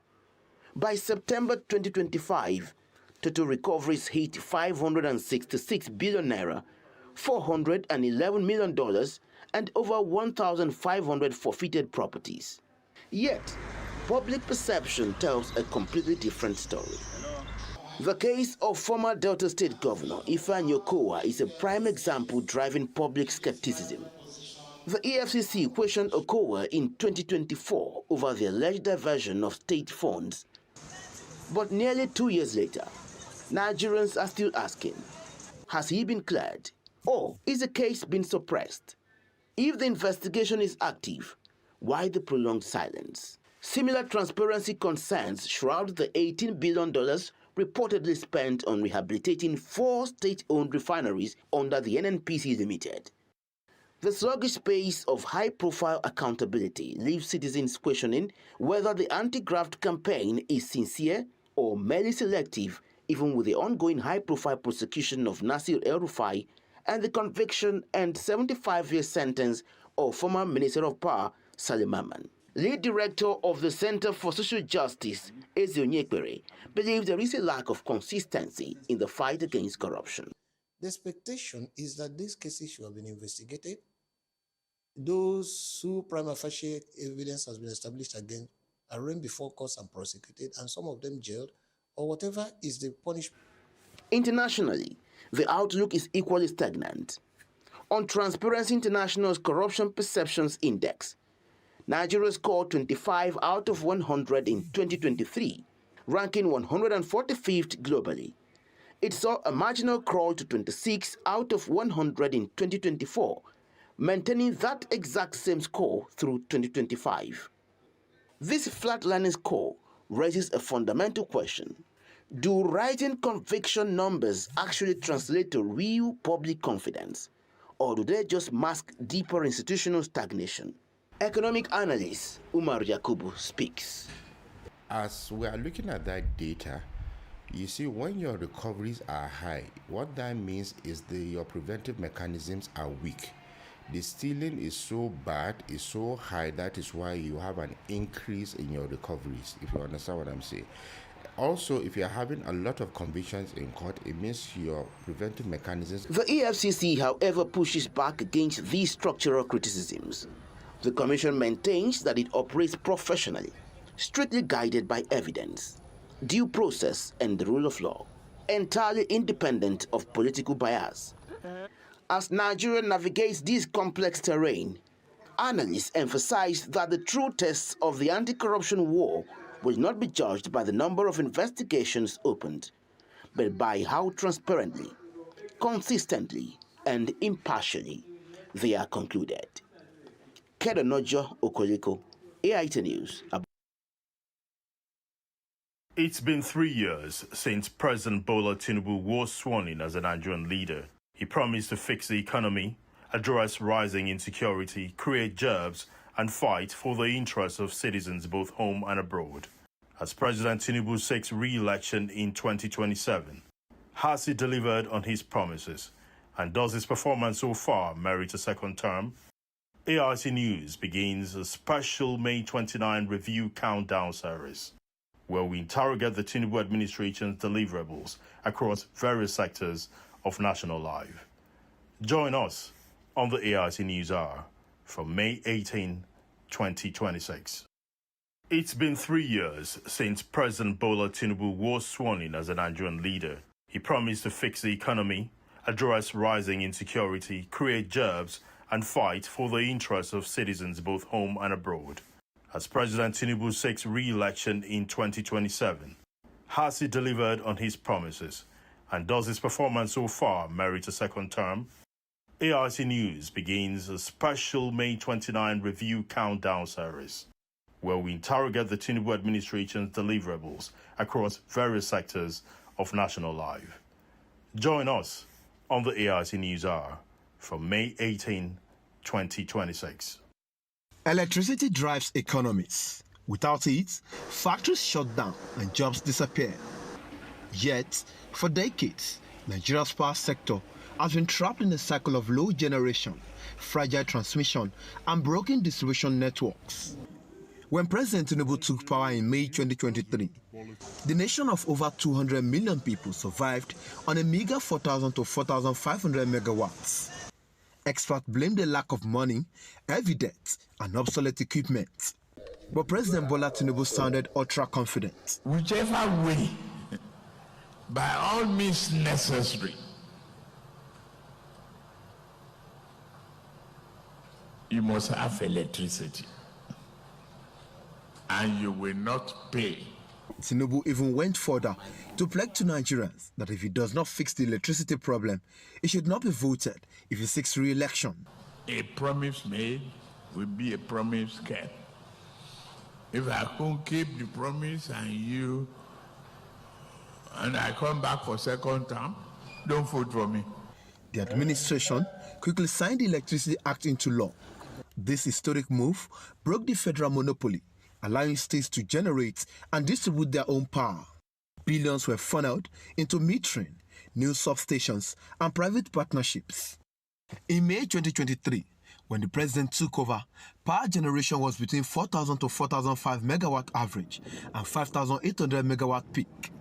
By September 2025, total recoveries hit 566 billion naira, $411 million, and over 1,500 forfeited properties. Yet, public perception tells a completely different story. The case of former Delta State Governor Ifeanyi Okowa is a prime example driving public skepticism. The EFCC questioned Okowa in 2024 over the alleged diversion of state funds. But nearly 2 years later, Nigerians are still asking, has he been cleared? Or is the case been suppressed? If the investigation is active, why the prolonged silence? Similar transparency concerns shroud the $18 billion reportedly spent on rehabilitating 4 state-owned refineries under the NNPC Limited. The sluggish pace of high-profile accountability leaves citizens questioning whether the anti-graft campaign is sincere or merely selective, even with the ongoing high-profile prosecution of Nasir El-Rufai and the conviction and 75-year sentence of former Minister of Power Salim Aman. Lead Director of the Center for Social Justice, Eze Onyekpere, believes there is a lack of consistency in the fight against corruption. The expectation is that these cases should have been investigated. Those who prima facie evidence has been established against are arraigned before courts and prosecuted, and some of them jailed, or whatever is the punishment. Internationally, the outlook is equally stagnant. On Transparency International's Corruption Perceptions Index, Nigeria scored 25 out of 100 in 2023, ranking 145th globally. It saw a marginal crawl to 26 out of 100 in 2024, maintaining that exact same score through 2025. This flatlining score raises a fundamental question. Do rising conviction numbers actually translate to real public confidence, or do they just mask deeper institutional stagnation? Economic analyst Umar Yakubu speaks. As we are looking at that data, you see, when your recoveries are high, what that means is your preventive mechanisms are weak. The stealing is so bad, is so high, that is why you have an increase in your recoveries, if you understand what I'm saying. Also, if you're having a lot of convictions in court, it means your preventive mechanisms. The EFCC, however, pushes back against these structural criticisms. The Commission maintains that it operates professionally, strictly guided by evidence, due process, and the rule of law, entirely independent of political bias. As Nigeria navigates this complex terrain, analysts emphasize that the true tests of the anti-corruption war will not be judged by the number of investigations opened, but by how transparently, consistently, and impartially they are concluded. Kedonojo Okoliko, AIT News. It's been 3 years since President Bola Tinubu was sworn in as a Nigerian leader. He promised to fix the economy, address rising insecurity, create jobs, and fight for the interests of citizens both home and abroad. As President Tinubu seeks re-election in 2027, has he delivered on his promises? And does his performance so far merit a second term? AIT News begins a special May 29 review countdown series, where we interrogate the Tinubu administration's deliverables across various sectors of national life. Join us on the AIT News Hour from May 18, 2026. It's been 3 years since President Bola Tinubu was sworn in as a Nigerian leader. He promised to fix the economy, address rising insecurity, create jobs, and fight for the interests of citizens both home and abroad. As President Tinubu seeks re-election in 2027, has he delivered on his promises? And does his performance so far merit a second term? AIC News begins a special May 29 review countdown series, where we interrogate the Tinubu administration's deliverables across various sectors of national life. Join us on the AIC News Hour from May 18, 2026. Electricity drives economies. Without it, factories shut down and jobs disappear. Yet, for decades, Nigeria's power sector has been trapped in a cycle of low generation, fragile transmission, and broken distribution networks. When President Tinubu took power in May 2023, the nation of over 200 million people survived on a meager 4,000 to 4,500 megawatts. Experts blame the lack of money, heavy debt, and obsolete equipment. But President Bola Tinubu sounded ultra-confident. Whichever way, by all means necessary, you must have electricity, and you will not pay. Tinubu even went further to pledge to Nigerians that if he does not fix the electricity problem, he should not be voted if he seeks re-election. A promise made will be a promise kept. If I can't keep the promise and I come back for second term, don't vote for me. The administration quickly signed the Electricity Act into law. This historic move broke the federal monopoly, allowing states to generate and distribute their own power. Billions were funneled into metering, new substations, and private partnerships. In May 2023, when the president took over, power generation was between 4,000 to 4,005 megawatt average and 5,800 megawatt peak.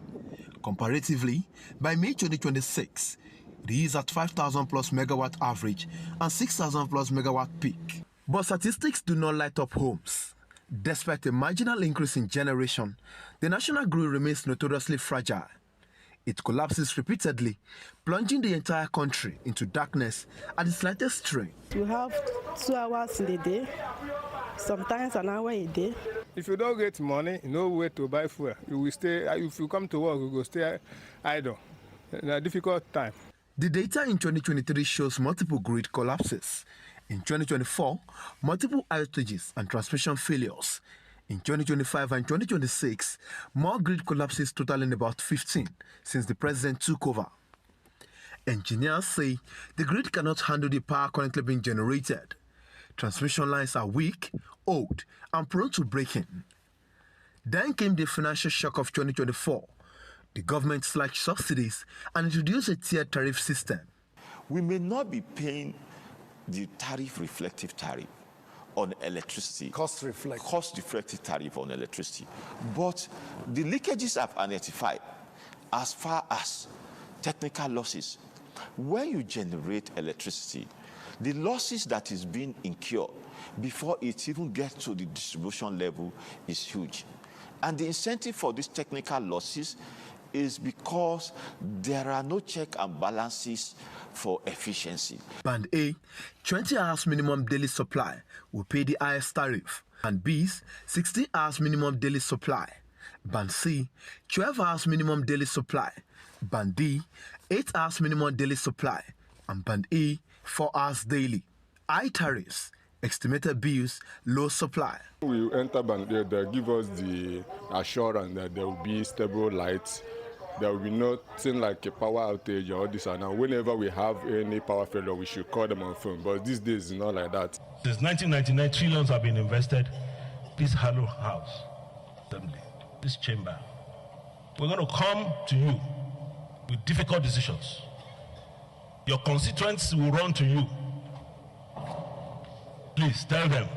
Comparatively, by May 2026, it is at 5,000 plus megawatt average and 6,000 plus megawatt peak. But statistics do not light up homes. Despite a marginal increase in generation, the national grid remains notoriously fragile. It collapses repeatedly, plunging the entire country into darkness at the slightest strain. You have 2 hours in a day, sometimes an hour a day. If you don't get money, no way to buy fuel. You will stay. If you come to work, you will stay idle. In a difficult time. The data in 2023 shows multiple grid collapses. In 2024, multiple outages and transmission failures. In 2025 and 2026, more grid collapses totaling about 15 since the president took over. Engineers say the grid cannot handle the power currently being generated. Transmission lines are weak, old, and prone to breaking. Then came the financial shock of 2024. The government slashed subsidies and introduced a tiered tariff system. We may not be paying the reflective tariff on electricity, cost reflective tariff on electricity, but the leakages have identified as far as technical losses. When you generate electricity, the losses that is being incurred before it even gets to the distribution level is huge. And the incentive for these technical losses is because there are no check and balances for efficiency. Band A, 20 hours minimum daily supply will pay the highest tariff. Band B's, 16 hours minimum daily supply. Band C, 12 hours minimum daily supply. Band D, 8 hours minimum daily supply. And Band E, 4 hours daily. High tariffs, estimated bills, low supply. We enter Band A, they give us the assurance that there will be stable lights. There will be nothing like a power outage or this and that. Whenever we have any power failure, we should call them on phone. But these days, it's not like that. Since 1999, trillions have been invested. This Hello House, this chamber, we're going to come to you with difficult decisions. Your constituents will run to you. Please tell them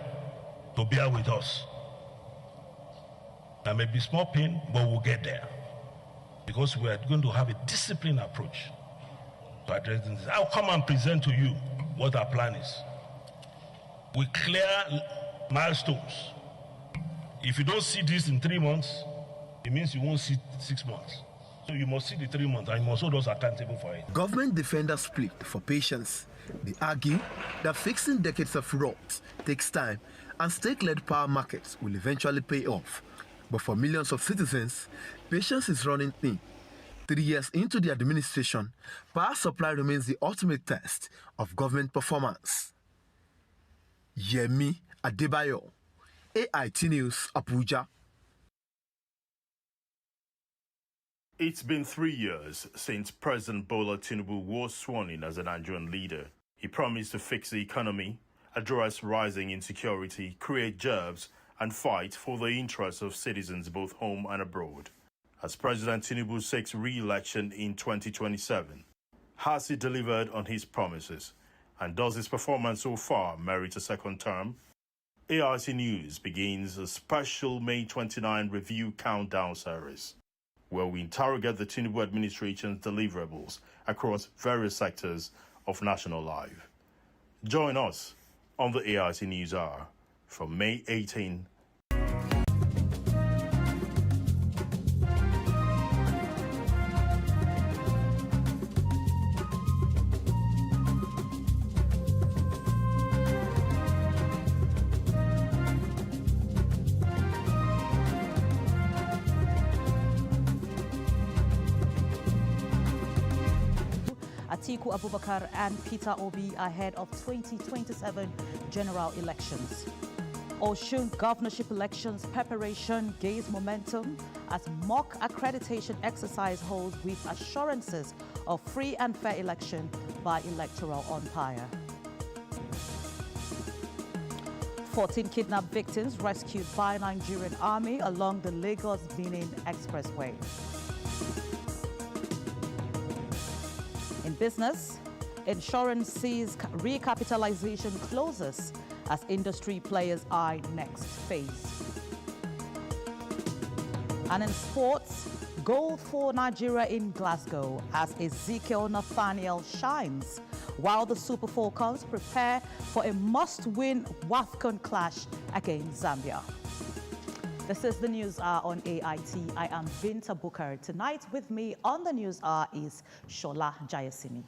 to bear with us. There may be small pain, but we'll get there. Because we are going to have a disciplined approach to addressing this. I'll come and present to you what our plan is. We clear milestones. If you don't see this in 3 months, it means you won't see 6 months. So you must see the 3 months and you must hold us accountable for it. Government defenders plead for patience. They argue that fixing decades of rot takes time and state-led power markets will eventually pay off. But for millions of citizens, patience is running thin. 3 years into the administration, power supply remains the ultimate test of government performance. Yemi Adebayo, AIT News, Abuja. It's been 3 years since President Bola Tinubu was sworn in as a Nigerian leader. He promised to fix the economy, address rising insecurity, create jobs, and fight for the interests of citizens both home and abroad. As President Tinubu seeks re-election in 2027, has he delivered on his promises? And does his performance so far merit a second term? AIT News begins a special May 29 review countdown series, where we interrogate the Tinubu administration's deliverables across various sectors of national life. Join us on the AIT News Hour from May 18. Atiku Abubakar and Peter Obi ahead of 2027 general elections. Osun governorship elections preparation gains momentum as mock accreditation exercise holds with assurances of free and fair election by electoral umpire. 14 kidnapped victims rescued by Nigerian Army along the Lagos-Benin Expressway. In business, insurance sees recapitalization closes as industry players eye next phase. And in sports, goal for Nigeria in Glasgow as Ezekiel Nathaniel shines, while the Super Falcons prepare for a must-win WAFCON clash against Zambia. This is the News Hour on AIT. I am Binta Bukar. Tonight with me on the News Hour is Shola Jayasimi.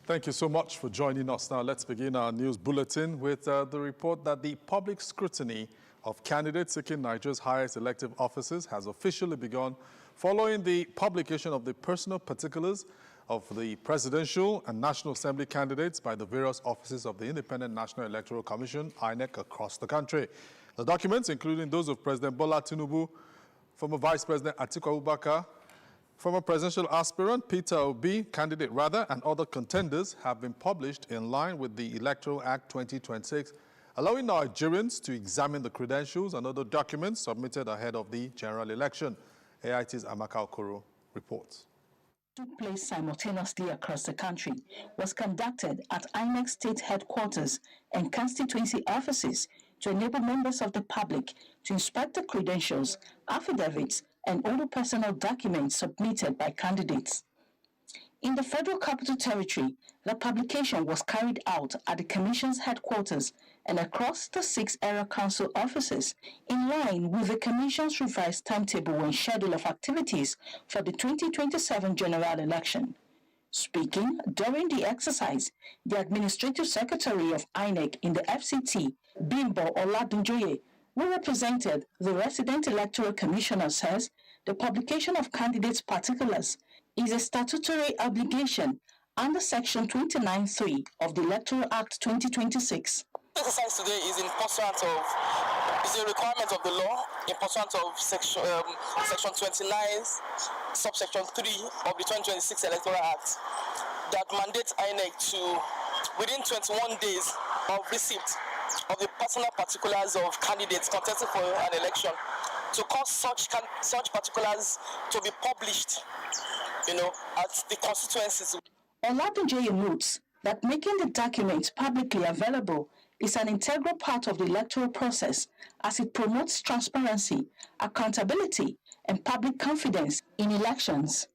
Thank you so much for joining us. Now let's begin our news bulletin with the report that the public scrutiny of candidates seeking Nigeria's highest elective offices has officially begun following the publication of the personal particulars of the presidential and National Assembly candidates by the various offices of the Independent National Electoral Commission, INEC, across the country. The documents, including those of President Bola Tinubu, former Vice President Atiku Abubakar, former presidential aspirant Peter Obi, candidate rather, and other contenders have been published in line with the Electoral Act 2026, allowing Nigerians to examine the credentials and other documents submitted ahead of the general election. AIT's Amaka Okoro reports. Took place simultaneously across the country was conducted at INEC state headquarters and constituency offices to enable members of the public to inspect the credentials, affidavits, and other personal documents submitted by candidates. In the Federal Capital Territory, the publication was carried out at the Commission's headquarters and across the 6 area council offices, in line with the Commission's revised timetable and schedule of activities for the 2027 general election. Speaking during the exercise, the Administrative Secretary of INEC in the FCT, Bimbo Oladunjoye, who represented the resident electoral commissioner, says the publication of candidates' particulars is a statutory obligation under Section 29(3) of the Electoral Act 2026. The exercise today is a requirement of the law in pursuant of Section 29, subsection 3 of the 2026 Electoral Act that mandates INEC to, within 21 days of receipt of the personal particulars of candidates contesting for an election, to cause such particulars to be published, at the constituencies. Oladunjoye notes that making the documents publicly available is an integral part of the electoral process as it promotes transparency, accountability, and public confidence in elections.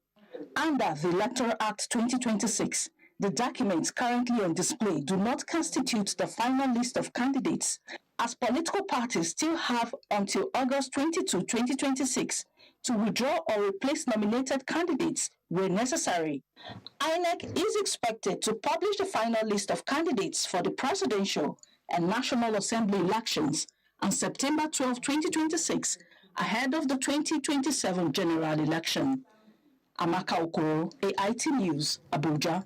Under the Electoral Act 2026, the documents currently on display do not constitute the final list of candidates, as political parties still have until August 22, 2026 to withdraw or replace nominated candidates where necessary. INEC is expected to publish the final list of candidates for the presidential and National Assembly elections on September 12, 2026, ahead of the 2027 general election. Amaka Okoro, AIT News, Abuja.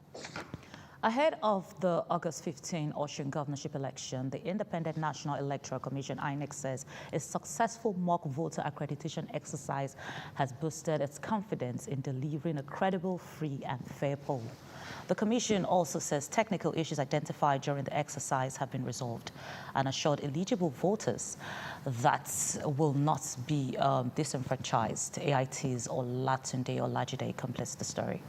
Ahead of the August 15 Osun governorship election, the Independent National Electoral Commission, INEC, says a successful mock voter accreditation exercise has boosted its confidence in delivering a credible, free, and fair poll. The Commission also says technical issues identified during the exercise have been resolved and assured eligible voters that will not be disenfranchised. AIT's Olatunde Olajide completes the story.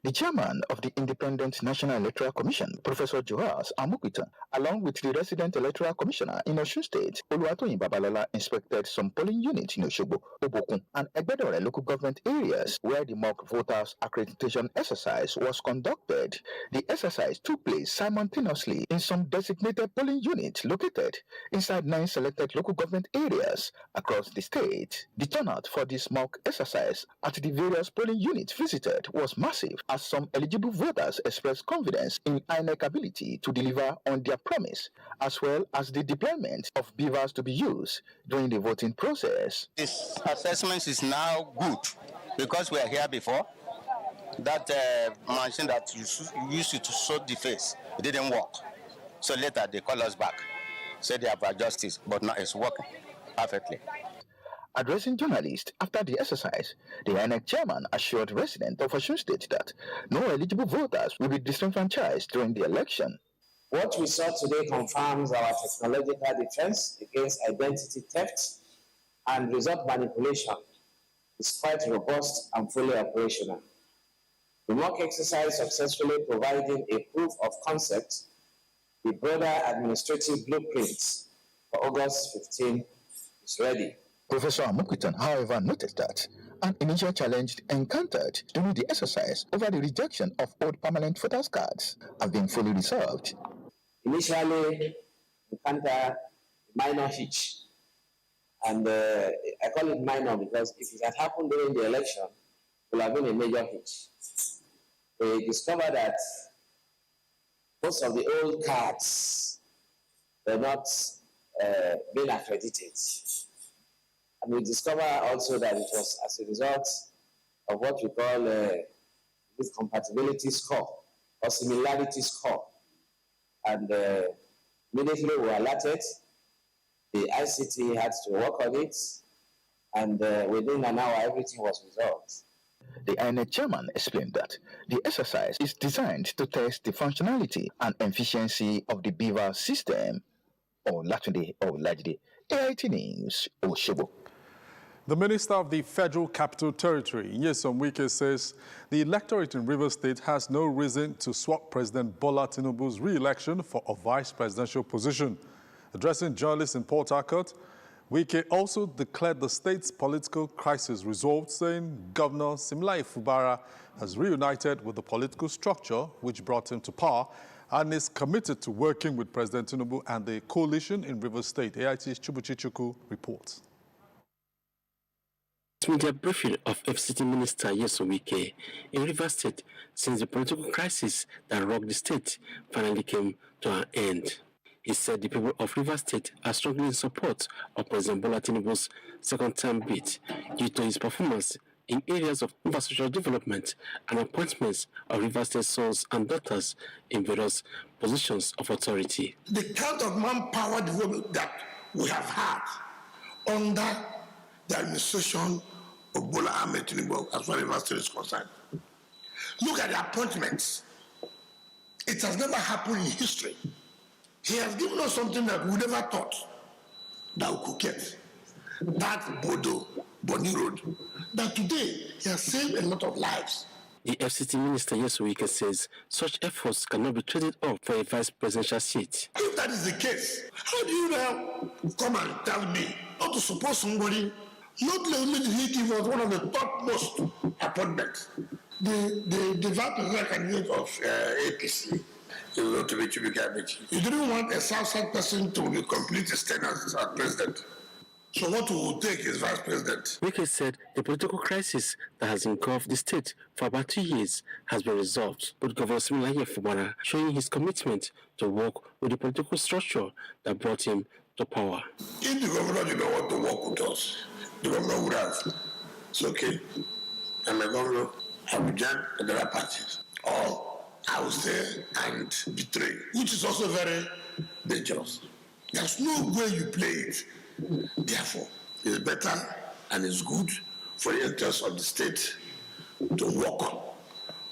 The chairman of the Independent National Electoral Commission, Professor Joas Amukwita, along with the resident electoral commissioner in Osun State, Oluwatoyin Babalola, inspected some polling units in Osogbo, Obokun, and Egbedore local government areas where the mock voters accreditation exercise was conducted. The exercise took place simultaneously in some designated polling units located inside 9 selected local government areas across the state. The turnout for this mock exercise at the various polling units visited was massive, as some eligible voters expressed confidence in INEC ability to deliver on their promise, as well as the deployment of beavers to be used during the voting process. This assessment is now good because we are here before. That machine that you used to sort the face, it didn't work. So later they call us back, said they have adjusted, but now it's working perfectly. Addressing journalists after the exercise, the INEC chairman assured residents of Osun State that no eligible voters will be disenfranchised during the election. What we saw today confirms our technological defense against identity theft and result manipulation is quite robust and fully operational. The mock exercise successfully providing a proof of concept, the broader administrative blueprint for August 15 is ready. Professor Amukwitan, however, noted that an initial challenge encountered during the exercise over the rejection of old permanent voters' cards have been fully resolved. Initially, we encountered minor hitch, and I call it minor because if it had happened during the election, it would have been a major hitch. We discovered that most of the old cards were not being accredited. And we discover also that it was as a result of what we call this compatibility score or similarity score. And immediately we were alerted, the ICT had to work on it, and within an hour everything was resolved. The INEC chairman explained that the exercise is designed to test the functionality and efficiency of the beaver system. Olatunde Olajide, AIT News, Osogbo. The Minister of the Federal Capital Territory, Nyesom Wike, says the electorate in Rivers State has no reason to swap President Bola Tinubu's re-election for a vice presidential position. Addressing journalists in Port Harcourt, Wike also declared the state's political crisis resolved, saying Governor Similai Fubara has reunited with the political structure which brought him to power and is committed to working with President Tinubu and the coalition in Rivers State. AIT's Chubuchi Chukwu reports. Media briefing of FCT Minister Nyesom Wike in Rivers State since the political crisis that rocked the state finally came to an end. He said the people of Rivers State are strongly in support of President Bola Tinubu's second-term bid due to his performance in areas of infrastructure development and appointments of Rivers State sons and daughters in various positions of authority. The kind of manpower development that we have had under the administration of Bola Ahmed Tinubu as far as Rivers State is concerned. Look at the appointments. It has never happened in history. He has given us something that we never thought that we could get. That Boni Road. That today, he has saved a lot of lives. The FCT Minister Nyesom Wike says such efforts cannot be traded off for a vice presidential seat. If that is the case, how do you now come and tell me not to support somebody? Not only did he give us one of the topmost appointments, the vice presidential candidate of APC, you know, to be cabinet. You didn't want a South-Side person to complete his tenure as president. So what we will take is Vice President. Wike said the political crisis that has engulfed the state for about 2 years has been resolved, but Governor Similaye Fubara showing his commitment to work with the political structure that brought him to power. If the governor did not want to work with us, the governor would have. It's okay. I'm a governor. I will join the other parties. Or I will stay and betray, which is also very dangerous. There's no way you play it. Therefore, it's better and it's good for the interests of the state to work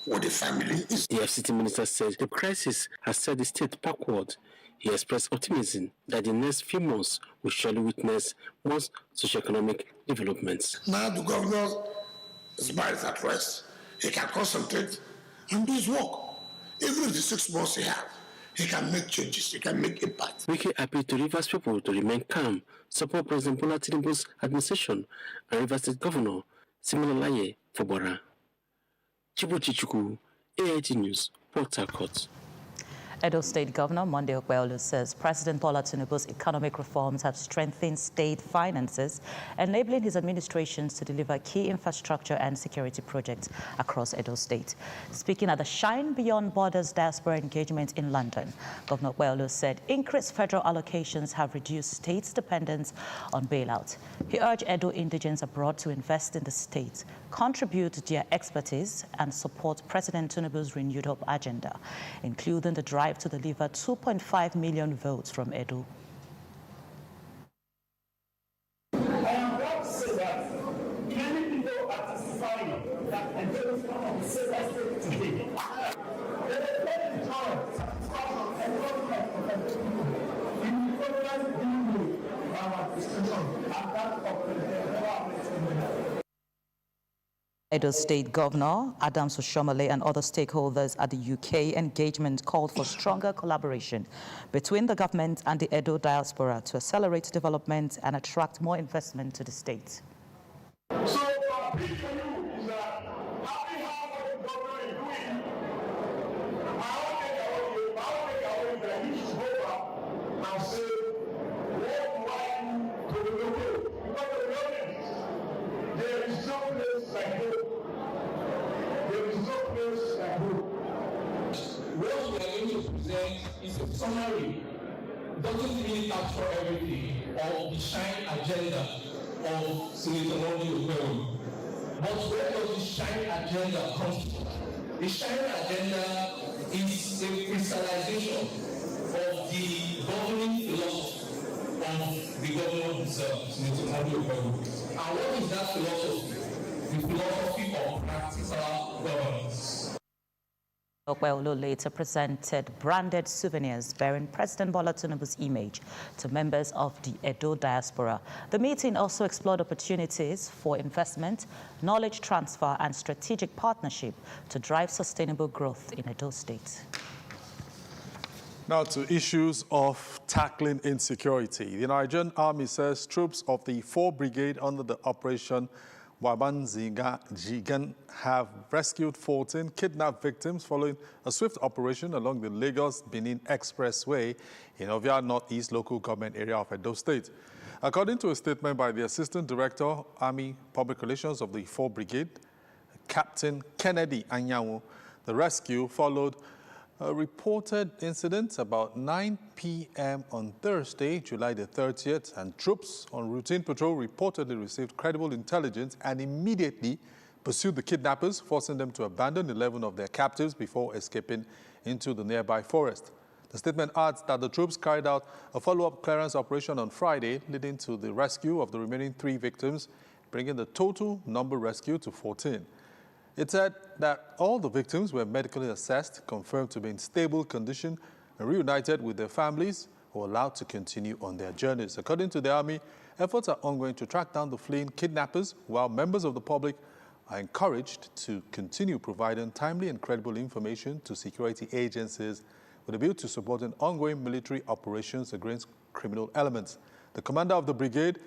with the family. The FCT minister said the crisis has set the state backward. He expressed optimism that the next few months will surely witness more socioeconomic developments. Now the governor's mind is at rest. He can concentrate and do his work. Even if the 6 months he has, he can make changes, he can make impact. Wike appealed to Rivers people to remain calm, support President Bola Tinubu's administration, and Rivers State Governor Similaye Fubara. Chibuchi Chukwu, AIT News, Port Harcourt. Edo State Governor Monday Okweolu says President Bola Tinubu's economic reforms have strengthened state finances, enabling his administrations to deliver key infrastructure and security projects across Edo State. Speaking at the Shine Beyond Borders Diaspora Engagement in London, Governor Okweolu said increased federal allocations have reduced states' dependence on bailout. He urged Edo indigents abroad to invest in the state, contribute their expertise, and support President Tinubu's renewed hope agenda, including the drive to deliver 2.5 million votes from Edo. I am proud to say that many people are testifying that Edo is one of the safest states today. They reflect the joy, satisfaction, and confidence of the people in the progress being made by our administration and that of President Bola Tinubu. Edo State Governor Adams Oshomole and other stakeholders at the UK engagement called for stronger collaboration between the government and the Edo diaspora to accelerate development and attract more investment to the state. So, my plea for you is that happy half of the government is doing. I want to take away that you should go back and say, what do I do to the local? Because the reality is, there is no place like hope. There is no place like hope. What we are going to present is a summary. Doesn't really capture everything of the shine agenda of Senator Monday Okweolu. But where does the shine agenda come from? The shine agenda is a crystallization of the governing philosophy of the governor himself, Senator Monday Okweolu. And what is that philosophy? The philosophy of practical governance. Okweolu later presented branded souvenirs bearing President Bola Tinubu's image to members of the Edo diaspora. The meeting also explored opportunities for investment, knowledge transfer, and strategic partnership to drive sustainable growth in Edo State. Now to issues of tackling insecurity. The Nigerian Army says troops of the 4 Brigade under the Operation Wabanzigan have rescued 14 kidnapped victims following a swift operation along the Lagos-Benin Expressway in Ovia Northeast local government area of Edo State. According to a statement by the Assistant Director, Army Public Relations of the 4 Brigade, Captain Kennedy Anyanwu, the rescue followed a reported incident about 9 p.m. on Thursday, July the 30th, and troops on routine patrol reportedly received credible intelligence and immediately pursued the kidnappers, forcing them to abandon 11 of their captives before escaping into the nearby forest. The statement adds that the troops carried out a follow-up clearance operation on Friday, leading to the rescue of the remaining 3 victims, bringing the total number rescued to 14. It said that all the victims were medically assessed, confirmed to be in stable condition, and reunited with their families, who were allowed to continue on their journeys. According to the Army, efforts are ongoing to track down the fleeing kidnappers, while members of the public are encouraged to continue providing timely and credible information to security agencies with a view to supporting ongoing military operations against criminal elements. The commander of the brigade,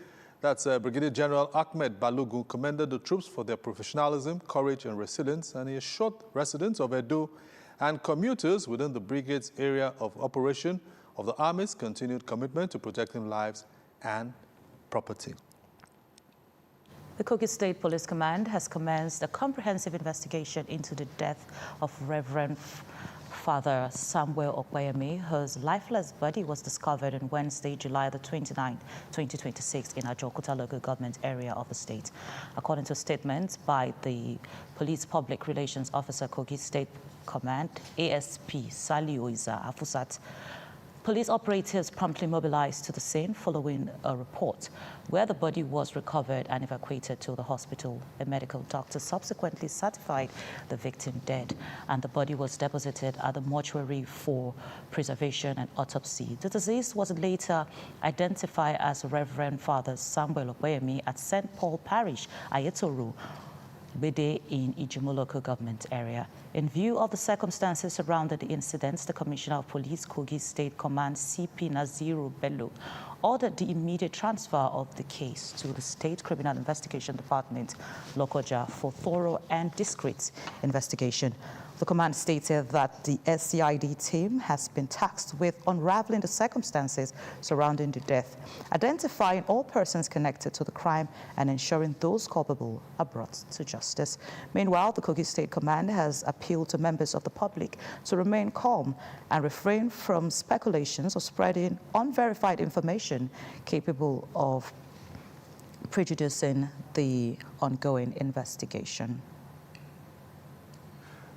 that's Brigadier General Ahmed Balogun, commended the troops for their professionalism, courage, and resilience, and he assured residents of Edo and commuters within the brigade's area of operation of the Army's continued commitment to protecting lives and property. The Kogi State Police Command has commenced a comprehensive investigation into the death of Reverend Father Samuel Okwayemi, whose lifeless body was discovered on Wednesday, July the 29th, 2026 in Ajokuta local government area of the state. According to a statement by the Police Public Relations Officer, Kogi State Command, ASP Saliu Iza Afusat, police operatives promptly mobilized to the scene following a report where the body was recovered and evacuated to the hospital. A medical doctor subsequently certified the victim dead, and the body was deposited at the mortuary for preservation and autopsy. The deceased was later identified as Reverend Father Samuel Okwayemi at St. Paul Parish, Ayetoru, Bede in Ijumo local government area. In view of the circumstances surrounding the incidents, the Commissioner of Police, Kogi State Command, CP Naziru Bello, ordered the immediate transfer of the case to the State Criminal Investigation Department, Lokoja, for thorough and discreet investigation. The command stated that the SCID team has been tasked with unraveling the circumstances surrounding the death, identifying all persons connected to the crime, and ensuring those culpable are brought to justice. Meanwhile, the Kogi State Command has appealed to members of the public to remain calm and refrain from speculations or spreading unverified information capable of prejudicing the ongoing investigation.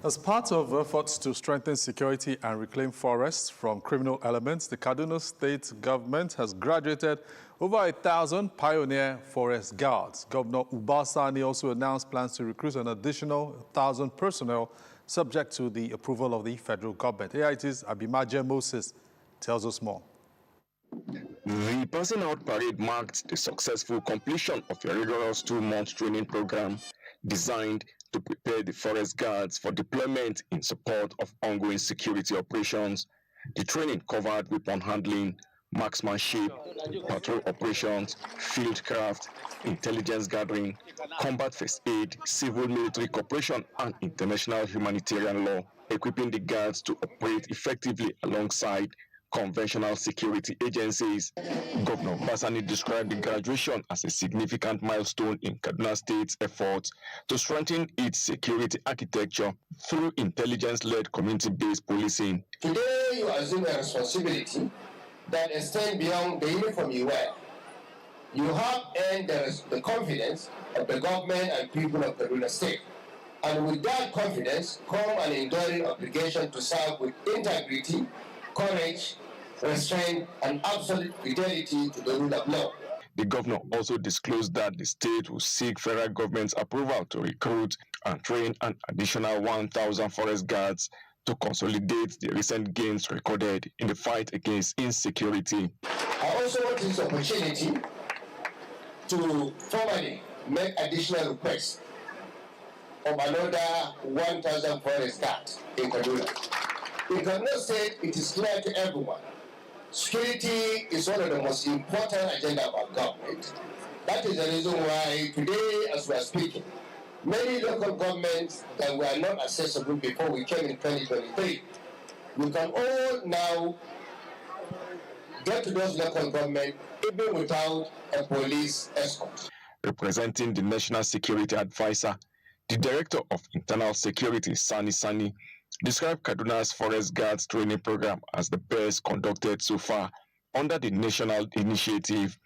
As part of efforts to strengthen security and reclaim forests from criminal elements, the Kaduna State government has graduated over 1,000 pioneer forest guards. Governor Ubasani also announced plans to recruit an additional 1,000 personnel subject to the approval of the federal government. AIT's Abimaje Moses tells us more. The passing out parade marked the successful completion of a rigorous 2-month training program designed to prepare the forest guards for deployment in support of ongoing security operations. The training covered weapon handling, marksmanship, patrol operations, field craft, intelligence gathering, combat first aid, civil military cooperation, and international humanitarian law, equipping the guards to operate effectively alongside conventional security agencies. Governor Basani described the graduation as a significant milestone in Kaduna State's efforts to strengthen its security architecture through intelligence-led community-based policing. Today, you assume a responsibility that extends beyond the uniform you wear. You have earned the confidence of the government and people of Kaduna State. And with that confidence come an enduring obligation to serve with integrity, courage, restraint, and absolute fidelity to the rule of law. The governor also disclosed that the state will seek federal government's approval to recruit and train an additional 1,000 forest guards to consolidate the recent gains recorded in the fight against insecurity. I also want this opportunity to formally make additional requests of another 1,000 forest guards in Kaduna. In Kaduna State, it is clear to everyone, security is one of the most important agenda of our government. That is the reason why today, as we are speaking, many local governments that were not accessible before we came in 2023, we can all now get to those local governments even without a police escort. Representing the National Security Advisor, the Director of Internal Security, Sani, described Kaduna's Forest Guards training program as the best conducted so far under the national initiative.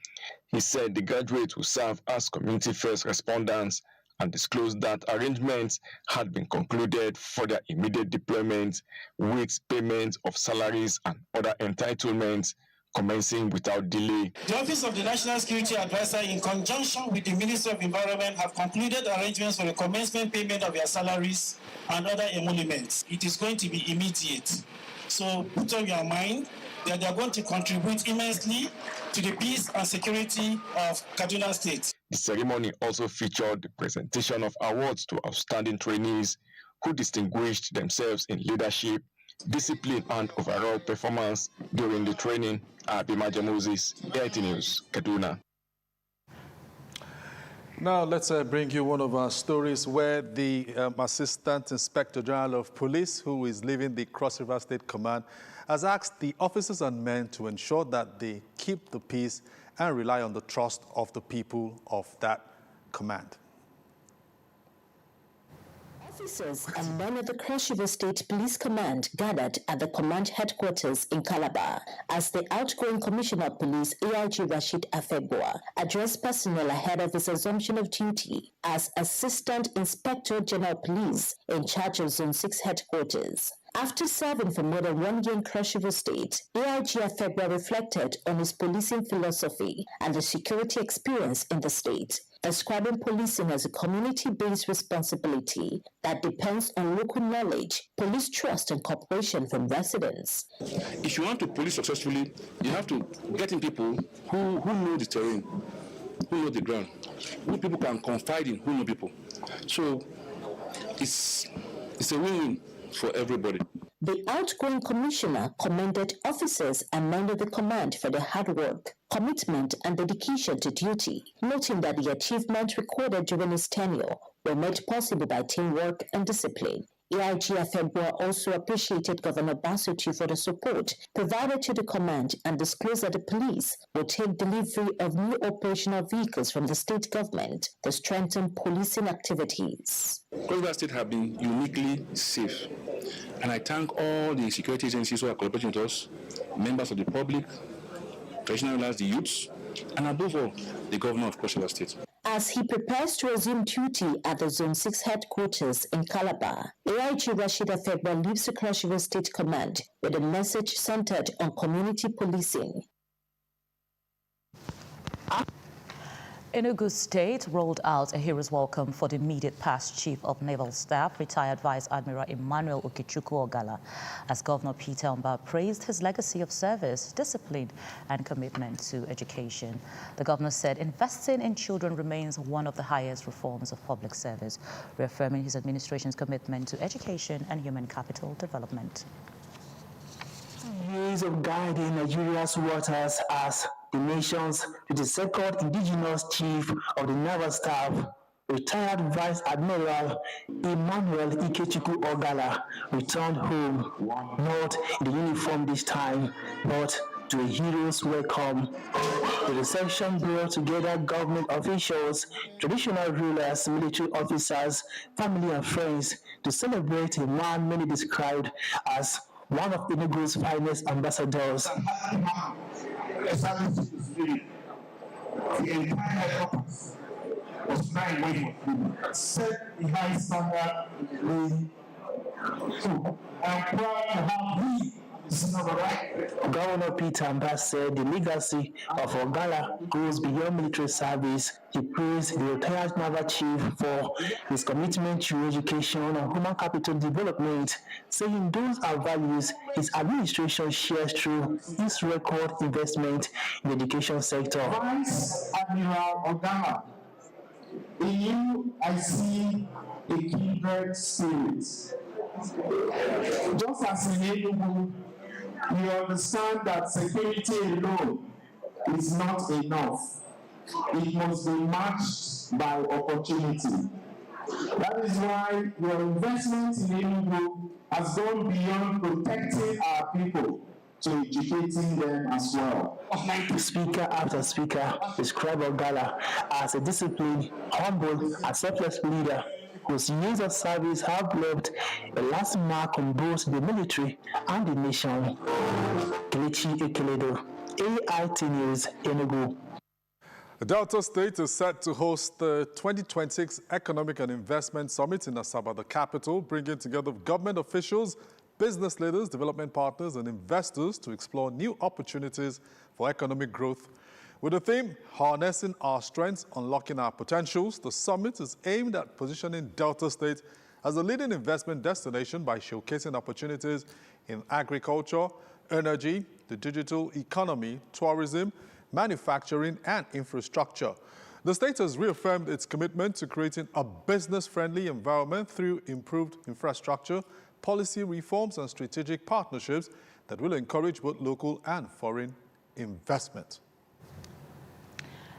He said the graduates will serve as community first responders and disclosed that arrangements had been concluded for their immediate deployment with payment of salaries and other entitlements commencing without delay. The Office of the National Security Advisor, in conjunction with the Ministry of Environment, have concluded arrangements for the commencement payment of their salaries and other emoluments. It is going to be immediate. So put on your mind that they are going to contribute immensely to the peace and security of Kaduna State. The ceremony also featured the presentation of awards to outstanding trainees who distinguished themselves in leadership, discipline, and overall performance during the training. Abimaje Moses, AIT News, Kaduna. Now let's bring you one of our stories where the Assistant Inspector General of Police, who is leaving the Cross River State Command, has asked the officers and men to ensure that they keep the peace and rely on the trust of the people of that command. Officers and men of the Cross River State Police Command gathered at the command headquarters in Calabar as the outgoing Commissioner of Police AIG Rashid Afebua addressed personnel ahead of his assumption of duty as Assistant Inspector General of Police in charge of Zone 6 headquarters. After serving for more than 1 year in Cross River State, AIG Afebua reflected on his policing philosophy and the security experience in the state, describing policing as a community-based responsibility that depends on local knowledge, police trust, and cooperation from residents. If you want to police successfully, you have to get in people who know the terrain, who know the ground, who people can confide in, who know people. So it's a win-win for everybody. The outgoing commissioner commended officers and men of the command for their hard work, commitment, and dedication to duty, noting that the achievements recorded during his tenure were made possible by teamwork and discipline. AIG Afebua also appreciated Governor Basutu for the support provided to the command and disclosed that the police will take delivery of new operational vehicles from the state government to strengthen policing activities. Cross River State have been uniquely safe, and I thank all the security agencies who are cooperating with us, members of the public, traditional rulers, the youths, and above all, the governor of Cross River State. As he prepares to resume duty at the Zone 6 headquarters in Calabar, AIG Rashid Afebua leaves the Cross River State Command with a message centered on community policing. Enugu State rolled out a hero's welcome for the immediate past Chief of Naval Staff, retired Vice Admiral Emmanuel Okechukwu Ogala, as Governor Peter Mba praised his legacy of service, discipline, and commitment to education. The governor said investing in children remains one of the highest reforms of public service, reaffirming his administration's commitment to education and human capital development. Years of guiding Nigeria's waters as the nation's 52nd indigenous chief of the naval staff, retired Vice Admiral Emmanuel Ikechukwu Ogala, returned home, not in the uniform this time, but to a hero's welcome. The reception brought together government officials, traditional rulers, military officers, family and friends to celebrate a man many described as one of Enugu's finest ambassadors. The entire purpose was trying to set the high standard in the so I'm proud to have you. Governor Peter Mba said the legacy of Ogala goes beyond military service. He praised the retired naval chief for his commitment to education and human capital development, saying those are values his administration shares through its record investment in the education sector. Vice Admiral Ogala, in you I see a kindred spirit. Just as in Enugu, we understand that security alone is not enough. It must be matched by opportunity. That is why your investment in Enugu has gone beyond protecting our people to educating them as well. Speaker after speaker described Ogala as a disciplined, humble, and selfless leader whose years of service have left a lasting mark on both the military and the nation. Kelechi Ekeledo, AIT News, Enugu. Delta State is set to host the 2026 Economic and Investment Summit in Asaba, the capital, bringing together government officials, business leaders, development partners, and investors to explore new opportunities for economic growth. With the theme, Harnessing Our Strengths, Unlocking Our Potentials, the summit is aimed at positioning Delta State as a leading investment destination by showcasing opportunities in agriculture, energy, the digital economy, tourism, manufacturing, and infrastructure. The state has reaffirmed its commitment to creating a business-friendly environment through improved infrastructure, policy reforms, and strategic partnerships that will encourage both local and foreign investment.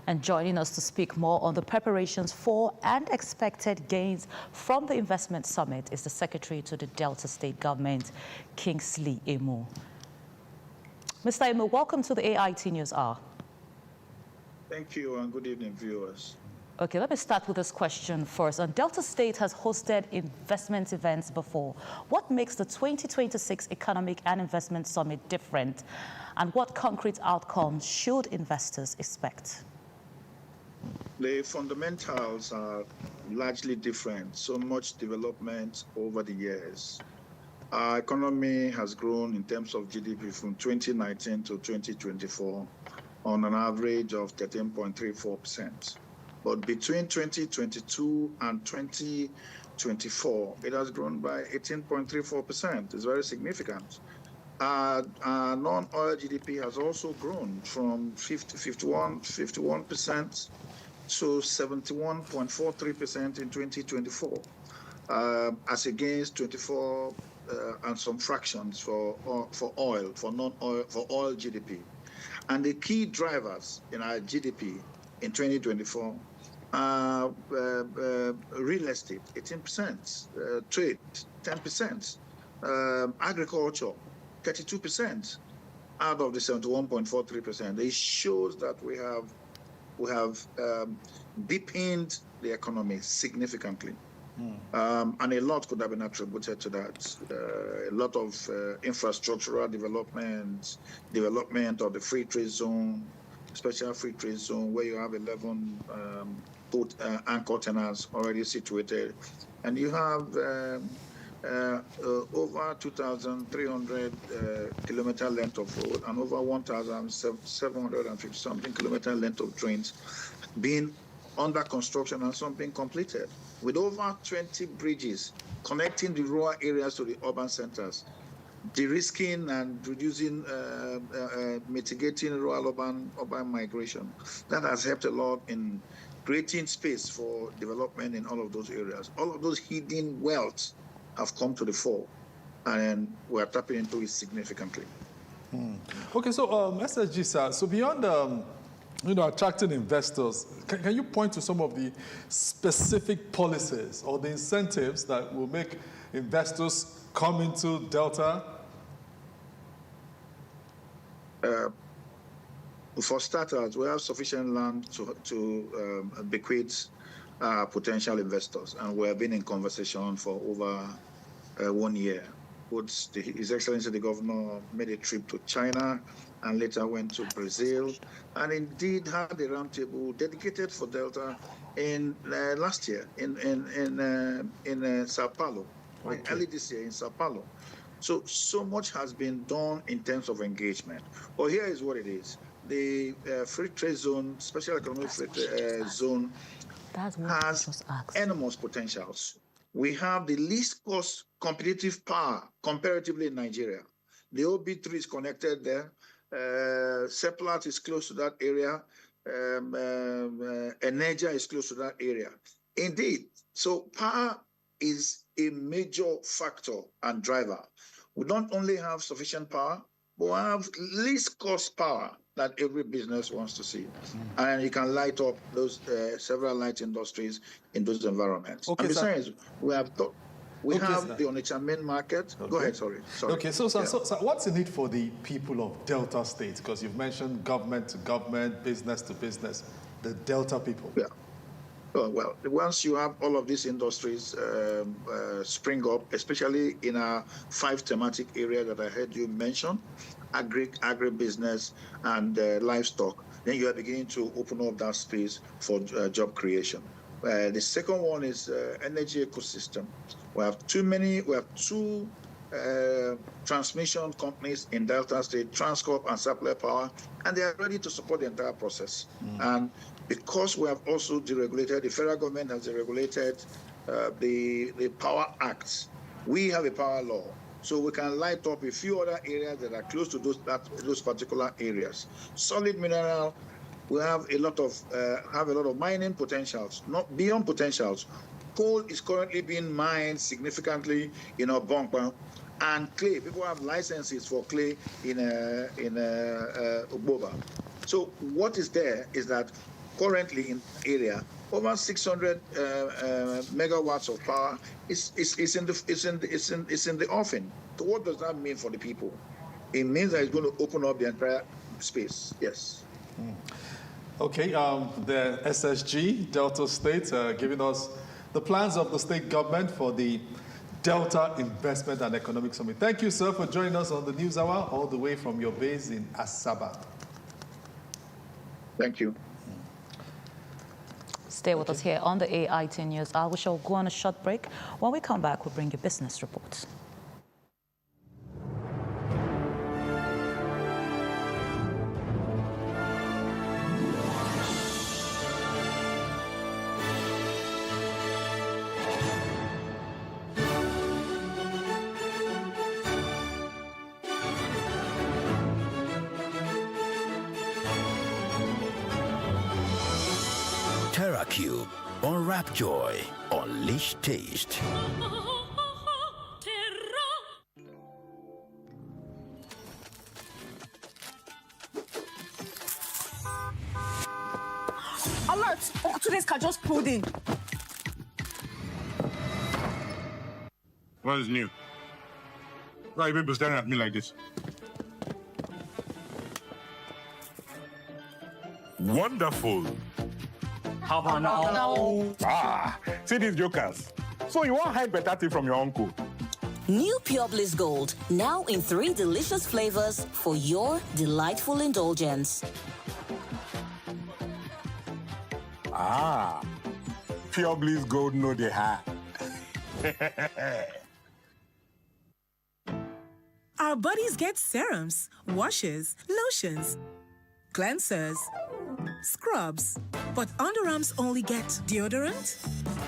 And joining us to speak more on the preparations for and expected gains from the investment summit is the Secretary to the Delta State Government, Kingsley Emu. Mr. Emu, welcome to the AIT News Hour. Thank you and good evening, viewers. Okay, let me start with this question first. Delta State has hosted investment events before. What makes the 2026 Economic and Investment Summit different? And what concrete outcomes should investors expect? The fundamentals are largely different. So much development over the years. Our economy has grown in terms of GDP from 2019 to 2024 on an average of 13.34%. But between 2022 and 2024, it has grown by 18.34%. It's very significant. Our non-oil GDP has also grown from 51% to 71.43% in 2024, as against 24 and some fractions for oil, for non-oil, for oil GDP. And the key drivers in our GDP in 2024 are real estate, 18%, trade, 10%, agriculture, 32% out of the 71.43%. It shows that we have deepened the economy significantly. And a lot could have been attributed to that. A lot of infrastructural development of the free trade zone, special free trade zone, where you have 11 anchor tenants already situated. And you have over 2,300 kilometer length of road and over 1,750 something kilometer length of drains being under construction and some being completed, with over 20 bridges connecting the rural areas to the urban centers, de-risking and reducing, mitigating rural urban migration. That has helped a lot in creating space for development in all of those areas. All of those hidden wealth have come to the fore, and we're tapping into it significantly. Okay, so SSG, sir, so beyond attracting investors, can you point to some of the specific policies or the incentives that will make investors come into Delta? For starters, we have sufficient land to bequeath potential investors, and we have been in conversation for over 1 year. His Excellency the Governor made a trip to China and later went to Brazil, and indeed had a roundtable dedicated for Delta in last year in Sao Paulo, early this year in Sao Paulo. So much has been done in terms of engagement. But here is what it is: the free trade zone, special economic free trade zone, has enormous potentials. We have the least cost competitive power comparatively in Nigeria. The OB3 is connected there. Seplat is close to that area. Energia is close to that area. Indeed, so power is a major factor and driver. We don't only have sufficient power, but we have least cost power that every business wants to see. And you can light up those several light industries in those environments. Okay, and besides, we have the Onitsha main market. Okay. Go ahead, sorry. Okay, so what's in it for the people of Delta State? Because you've mentioned government to government, business to business, the Delta people. Yeah. Well, once you have all of these industries spring up, especially in our 5 thematic areas that I heard you mention, agribusiness and livestock, then you are beginning to open up that space for job creation. The second one is energy ecosystem. We have two transmission companies in Delta State, Transcorp and Supply Power, and they are ready to support the entire process. And because we have also deregulated, the federal government has deregulated the Power Act, we have a power law. So we can light up a few other areas that are close to those particular areas. Solid mineral, we have a lot of mining potentials, not beyond potentials. Coal is currently being mined significantly in Obonkwa, and clay. People have licenses for clay in Oboba. So what is there is that currently in the area, over 600 megawatts of power is in the offing. So what does that mean for the people? It means that it's going to open up the entire space. Yes. Okay, the SSG, Delta State, giving us the plans of the state government for the Delta Investment and Economic Summit. Thank you, sir, for joining us on the News Hour, all the way from your base in Asaba. Thank you. Stay with us here on the AIT News Hour. We shall go on a short break. When we come back, we'll bring you business reports. TerraCube, unwrap joy, unleash taste. Alert! Today's car just pulled in. What is new? Why are you people staring at me like this? Wonderful. How about now? Ah, see these jokers. So you want hide better thing from your uncle? New Pure Bliss Gold, now in 3 delicious flavors for your delightful indulgence. Ah, Pure Bliss Gold know they have. Our bodies get serums, washes, lotions, cleansers, scrubs, but underarms only get deodorant.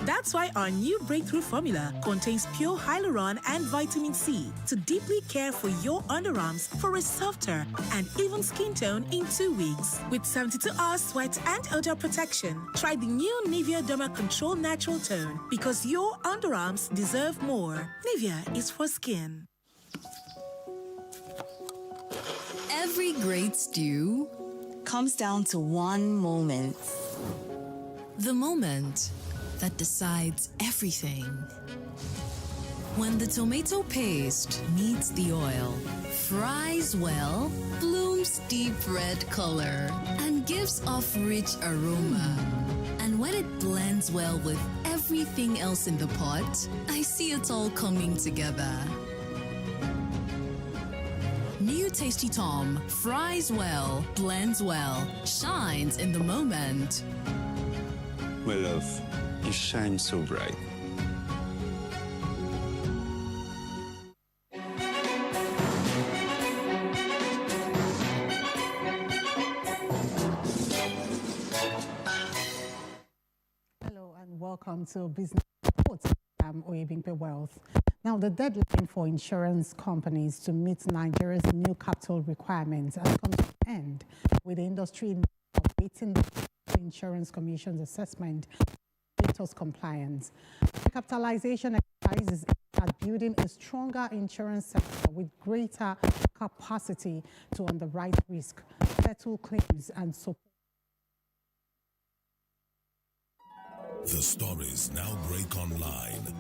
That's why our new breakthrough formula contains pure hyaluron and vitamin C to deeply care for your underarms for a softer and even skin tone in 2 weeks. With 72 hours sweat and odor protection, try the new Nivea Derma Control Natural Tone because your underarms deserve more. Nivea is for skin. Every great stew comes down to one moment. The moment that decides everything. When the tomato paste meets the oil, fries well, blooms deep red color, and gives off rich aroma. And when it blends well with everything else in the pot, I see it all coming together. New Tasty Tom fries well, blends well, shines in the moment. My love, you shine so bright. Hello and welcome to Business Reports. I'm Oyebimpe Wealth. Now, the deadline for insurance companies to meet Nigeria's new capital requirements has come to an end, with the industry awaiting the Insurance Commission's assessment of compliance. The capitalization exercise is at building a stronger insurance sector with greater capacity to underwrite risk, settle claims, and support. The stories now break online.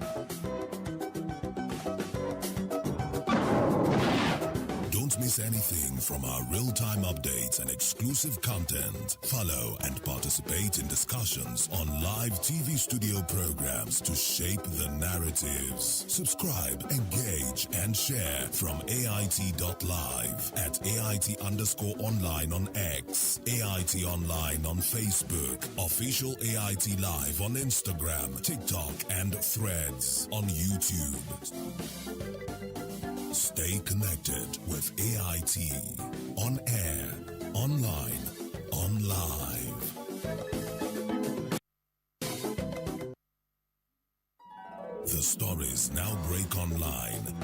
Don't miss anything from our real-time updates and exclusive content. Follow and participate in discussions on live TV studio programs to shape the narratives. Subscribe, engage, and share from AIT.live at AIT_online on X, AIT Online on Facebook, Official AIT Live on Instagram, TikTok, and Threads on YouTube. Stay connected with AIT. On air, online, on live. The stories now break online.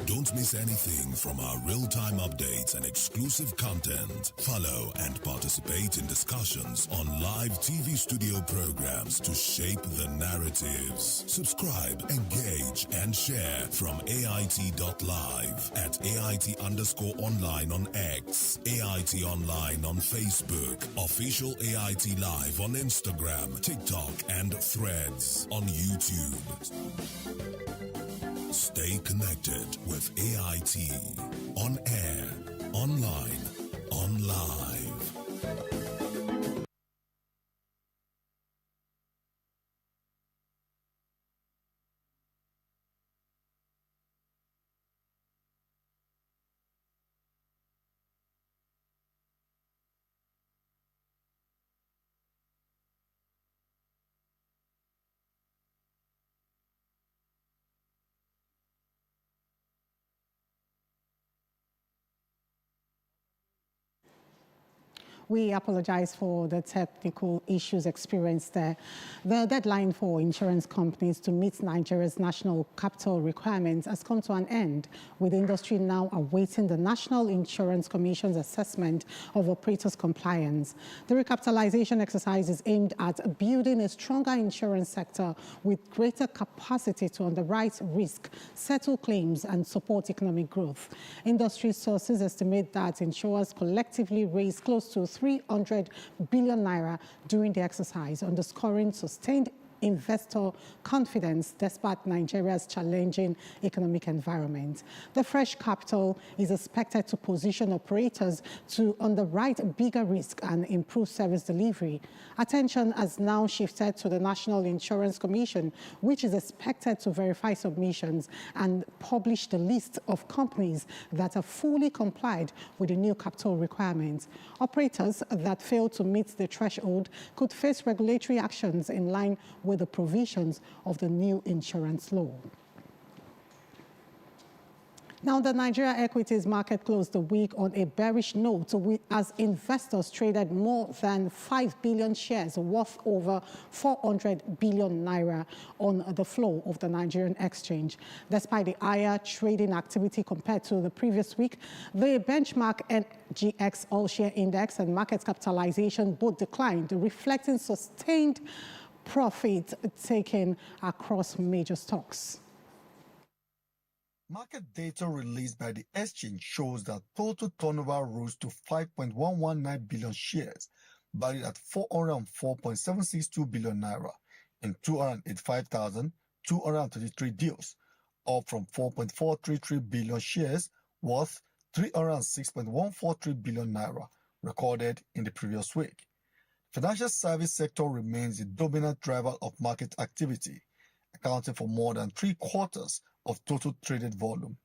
Don't miss anything from our real-time updates and exclusive content. Follow and participate in discussions on live TV studio programs to shape the narratives. Subscribe, engage, and share from AIT.live at AIT_online on X, AIT Online on Facebook, Official AIT Live on Instagram, TikTok, and Threads on YouTube. Stay connected with AIT. On air, online, on live. We apologize for the technical issues experienced there. The deadline for insurance companies to meet Nigeria's national capital requirements has come to an end, with industry now awaiting the National Insurance Commission's assessment of operators' compliance. The recapitalization exercise is aimed at building a stronger insurance sector with greater capacity to underwrite risk, settle claims, and support economic growth. Industry sources estimate that insurers collectively raised close to 300 billion naira during the exercise, underscoring sustained investor confidence despite Nigeria's challenging economic environment. The fresh capital is expected to position operators to underwrite bigger risk and improve service delivery. Attention has now shifted to the National Insurance Commission, which is expected to verify submissions and publish the list of companies that have fully complied with the new capital requirements. Operators that fail to meet the threshold could face regulatory actions in line with the provisions of the new insurance law. Now, the Nigeria equities market closed the week on a bearish note as investors traded more than 5 billion shares worth over 400 billion naira on the floor of the Nigerian exchange. Despite the higher trading activity compared to the previous week, the benchmark NGX All-Share Index and market capitalization both declined, reflecting sustained profit taken across major stocks. Market data released by the exchange shows that total turnover rose to 5.119 billion shares, valued at 404.762 billion naira in 285,233 deals, up from 4.433 billion shares worth 306.143 billion naira recorded in the previous week. Financial service sector remains the dominant driver of market activity, accounting for more than 3/4 of total traded volume.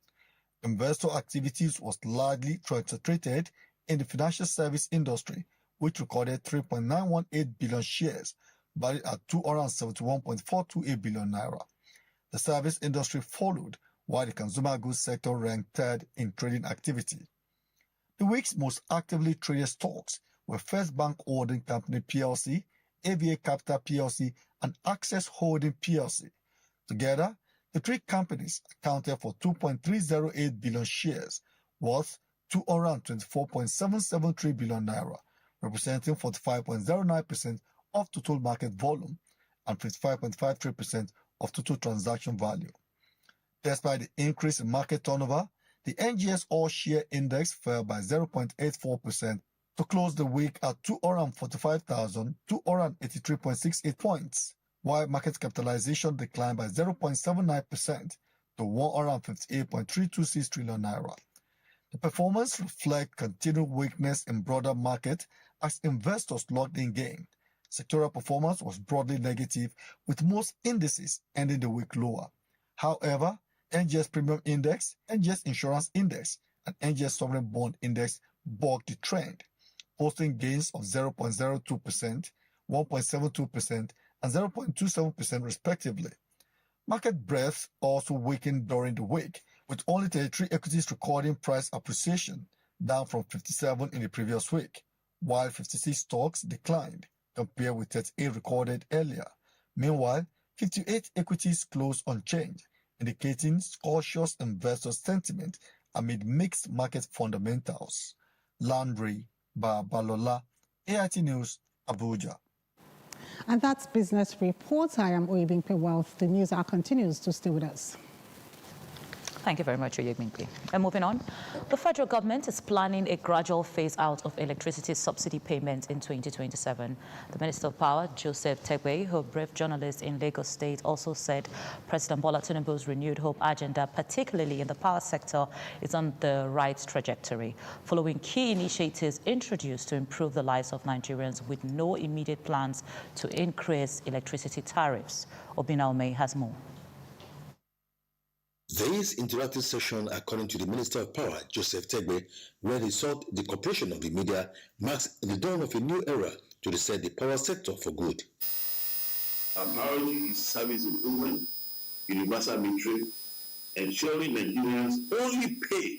Investor activities was largely concentrated in the financial service industry, which recorded 3.918 billion shares, valued at 271.428 billion naira. The service industry followed, while the consumer goods sector ranked third in trading activity. The week's most actively traded stocks were First Bank Holding Company plc, AVA Capital plc, and Access Holding plc. Together, the three companies accounted for 2.308 billion shares, worth 224.773 billion naira, representing 45.09% of total market volume and 55.53% of total transaction value. Despite the increase in market turnover, the NGX All-Share Index fell by 0.84% to close the week at 245,283.68 points, while market capitalization declined by 0.79% to 158.326 trillion naira. The performance reflects continued weakness in broader market as investors locked in gain. Sectoral performance was broadly negative, with most indices ending the week lower. However, NGX Premium Index, NGX Insurance Index, and NGX Sovereign Bond Index bucked the trend, posting gains of 0.02%, 1.72%, and 0.27% respectively. Market breadth also weakened during the week, with only 33 equities recording price appreciation, down from 57 in the previous week, while 56 stocks declined, compared with 38 recorded earlier. Meanwhile, 58 equities closed unchanged, indicating cautious investor sentiment amid mixed market fundamentals. Landry Babalola, AIT News, Abuja. And that's Business Report. I am Oyebimpe Wealth. The news hour continues to stay with us. Thank you very much, Oyegminpe. And moving on, the federal government is planning a gradual phase-out of electricity subsidy payment in 2027. The Minister of Power, Joseph Tegbe, who briefed journalists in Lagos State, also said President Bola Tinubu's renewed hope agenda, particularly in the power sector, is on the right trajectory, following key initiatives introduced to improve the lives of Nigerians with no immediate plans to increase electricity tariffs. Obina Omei has more. This interactive session, according to the Minister of Power, Joseph Tegbe, where he sought the cooperation of the media, marks the dawn of a new era to reset the power sector for good. Our priority is service improvement, universal metering, ensuring Nigerians only pay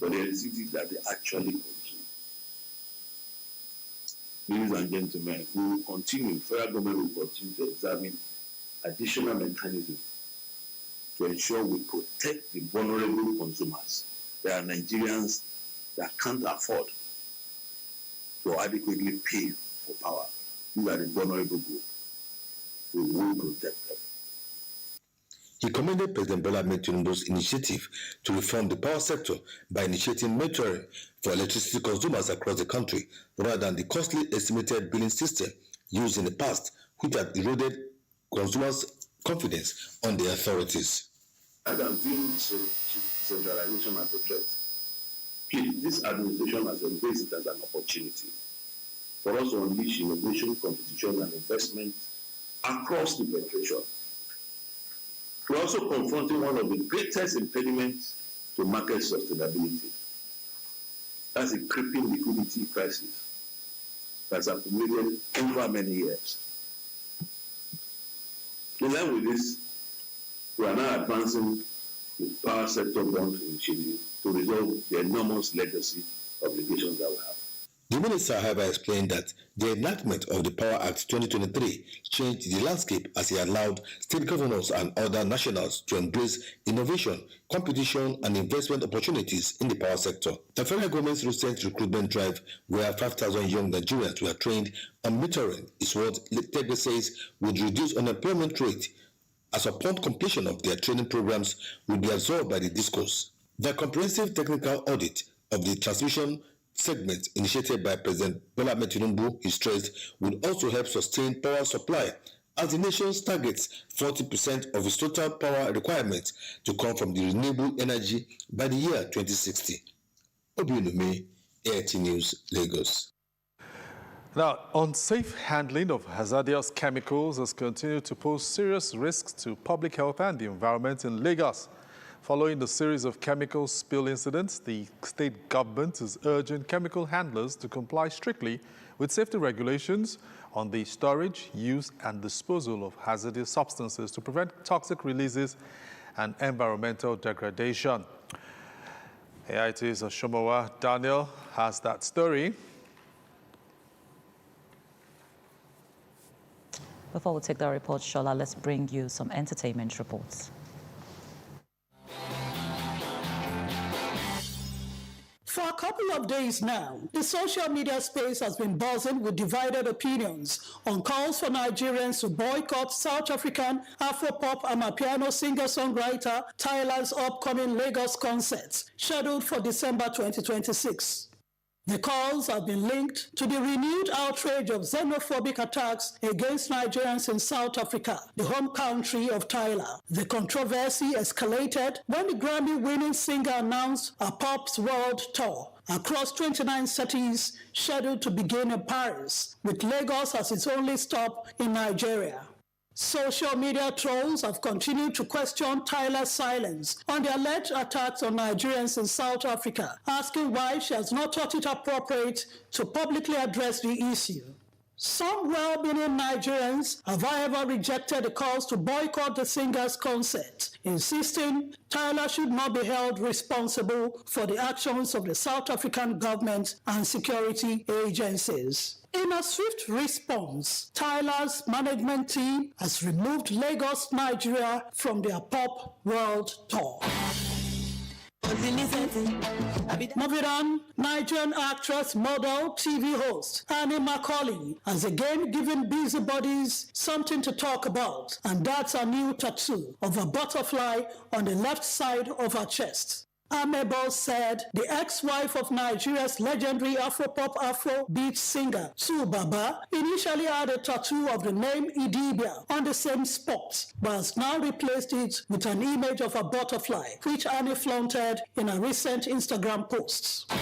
for the electricity that they actually consume. Ladies and gentlemen, we will continue, federal government will continue to examine additional mechanisms to ensure we protect the vulnerable consumers. There are Nigerians that can't afford to adequately pay for power. These are the vulnerable group. We will protect them. He commended President Bola Tinubu's initiative to reform the power sector by initiating metering for electricity consumers across the country, rather than the costly estimated billing system used in the past, which had eroded consumers' confidence on the authorities. I don't view centralization as a threat. Please, this administration has embraced it as an opportunity for us to unleash innovation, competition, and investment across the federation. We're also confronting one of the greatest impediments to market sustainability. That's a creeping liquidity crisis that's accumulated over many years. In line with this, we are now advancing the power sector bond initiative to resolve the enormous legacy obligations that we have. The minister, however, explained that the enactment of the Power Act 2023 changed the landscape as he allowed state governors and other nationals to embrace innovation, competition, and investment opportunities in the power sector. The federal government's recent recruitment drive, where 5,000 young Nigerians were trained on metering, is what Tegbe says would reduce unemployment rate, as upon completion of their training programs will be absorbed by the discourse. The comprehensive technical audit of the transmission segment initiated by President Bola Tinubu, he stressed, would also help sustain power supply, as the nation targets 40% of its total power requirements to come from the renewable energy by the year 2060. Obiunume, AIT News, Lagos. Now, unsafe handling of hazardous chemicals has continued to pose serious risks to public health and the environment in Lagos. Following the series of chemical spill incidents, the state government is urging chemical handlers to comply strictly with safety regulations on the storage, use, and disposal of hazardous substances to prevent toxic releases and environmental degradation. AIT's Ashomawa Daniel has that story. Before we take the report, Shola, let's bring you some entertainment reports. For a couple of days now, the social media space has been buzzing with divided opinions on calls for Nigerians to boycott South African Afropop amapiano singer-songwriter Tyler's upcoming Lagos concert, scheduled for December 2026. The calls have been linked to the renewed outrage of xenophobic attacks against Nigerians in South Africa, the home country of Tyler. The controversy escalated when the Grammy-winning singer announced a Pop's World Tour across 29 cities, scheduled to begin in Paris, with Lagos as its only stop in Nigeria. Social media trolls have continued to question Tyler's silence on the alleged attacks on Nigerians in South Africa, asking why she has not thought it appropriate to publicly address the issue. Some well-meaning Nigerians have, however, rejected the calls to boycott the singer's concert, insisting Tyler should not be held responsible for the actions of the South African government and security agencies. In a swift response, Tyler's management team has removed Lagos, Nigeria from their Pop World Tour. Moving on, Nigerian actress, model, TV host Annie Macaulay has again given busybodies something to talk about, and that's a new tattoo of a butterfly on the left side of her chest. Amebo said the ex-wife of Nigeria's legendary Afrobeat singer, Su Baba, initially had a tattoo of the name Idibia on the same spot, but has now replaced it with an image of a butterfly, which Annie flaunted in a recent Instagram post.